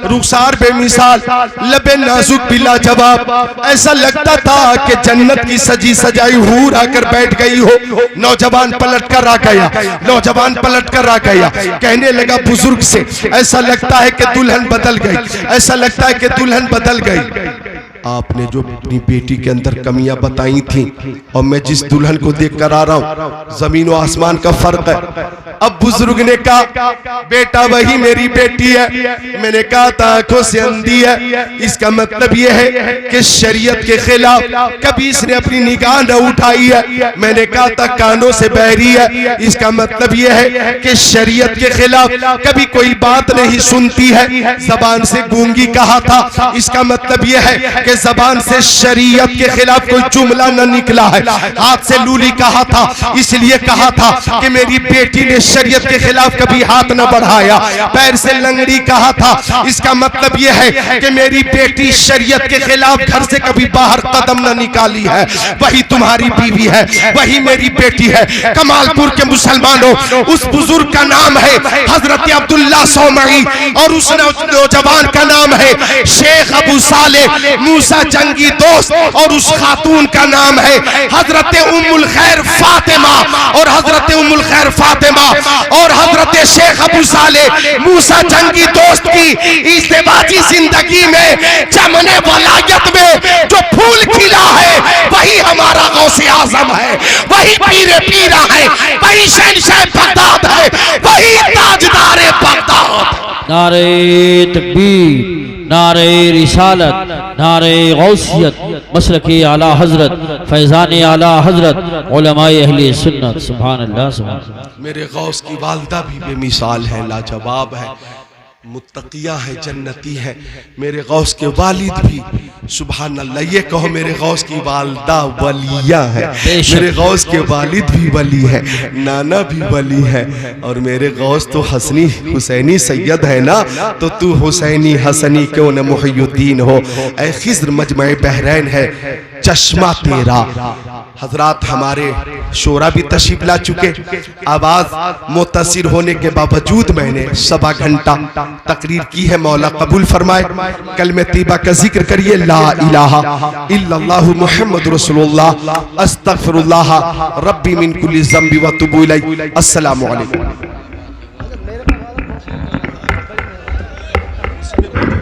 रुखसार बेमिसाल, लबे नाजुक बिला जवाब। ऐसा लगता था कि जन्नत की सजी सजाई हूर आकर बैठ गई हो। नौजवान पलट कर आ गया, नौजवान पलट कर आ गया, कहने लगा बुजुर्ग से, ऐसा लगता है कि दुल्हन बदल गई, ऐसा लगता है कि दुल्हन बदल गई। आपने जो अपनी बेटी के अंदर कमियां बताई थी और मैं जिस दुल्हन को देखकर आ रहा हूं, जमीन और आसमान का फर्क है। अब बुजुर्ग ने कहा बेटा वही मेरी बेटी है। मैंने कहा था आंखों से अंधी है, इसका मतलब यह है कि शरीयत के खिलाफ कभी इसने अपनी निगाह न उठाई है। मैंने कहा था कानों से बहरी है, इसका मतलब यह है कि शरीयत के खिलाफ कभी कोई बात नहीं सुनती है। जबान से गूंगी कहा था, इसका मतलब यह है कि जबान से शरीयत के खिलाफ कोई जुमला न निकला है। हाथ से लूली कहा था, इसलिए कहा था कि मेरी बेटी ने शरीयत के खिलाफ कभी हाथ न बढ़ाया। पैर से लंगड़ी कहा था, इसका मतलब यह है कि मेरी बेटी शरीयत के खिलाफ घर से कभी बाहर कदम न निकाली है। वही तुम्हारी बीवी है, वही मेरी बेटी है। कमालपुर के मुसलमानों, उस बुजुर्ग का नाम है हजरत अब्दुल्ला सौमई और उस नौजवान का नाम है शेख अबू साले मूसा जंगी दोस्त और उस खातून का नाम है हजरत उम्मुल खैर फातिमा और हजरत उम्मुल खैर फातिमा और हजरत शेख अबू साले मूसा जंगी दोस्त की इज़्दिवाजी जिंदगी में चमने वलायत में जो फूल खिला है वही हमारा गौसे आजम है, वही पीरे पीरा है, वही शहंशाह बगदाद है, वही ताजदार बगदाद। नारे तकबीर, नारे रिसालत, नारे गौसियत, मसलके आला हजरत, फैजान आला हजरत, उलमाए अहले सुन्नत। सुभान अल्लाह सुभान अल्लाह। मेरे गौस की वालदा भी बेमिसाल है, लाजवाब है। मुत्तकिया है, जन्नती है। मेरे गौस के वालिद भी सुभान अल्लाह, ये कहो मेरे गौस की वालदा वलिया है, मेरे गौस के वालिद भी वली है, नाना भी वली है। और मेरे गौस तो हसनी हुसैनी सैयद है ना, तो तू हुसैनी हसनी क्यों न मुहियुद्दीन हो। ऐ खिज़्र मजमे बहरैन है चश्मा तेरा। हजरात हमारे शोरा भी तशरीफ ला चुके। आवाज मुतासिर होने के बावजूद मैंने 1.25 घंटा तकरीर की है। मौला कबूल फरमाए। कलमे तैयबा का जिक्र करिए, ला इलाहा इल्लल्लाहु मुहम्मद रसूलुल्लाह अस्तगफिरुल्लाह रब्बी मिन कुल्ली ज़ंबि व तुबू इलैह। अस्सलामु अलैकुम।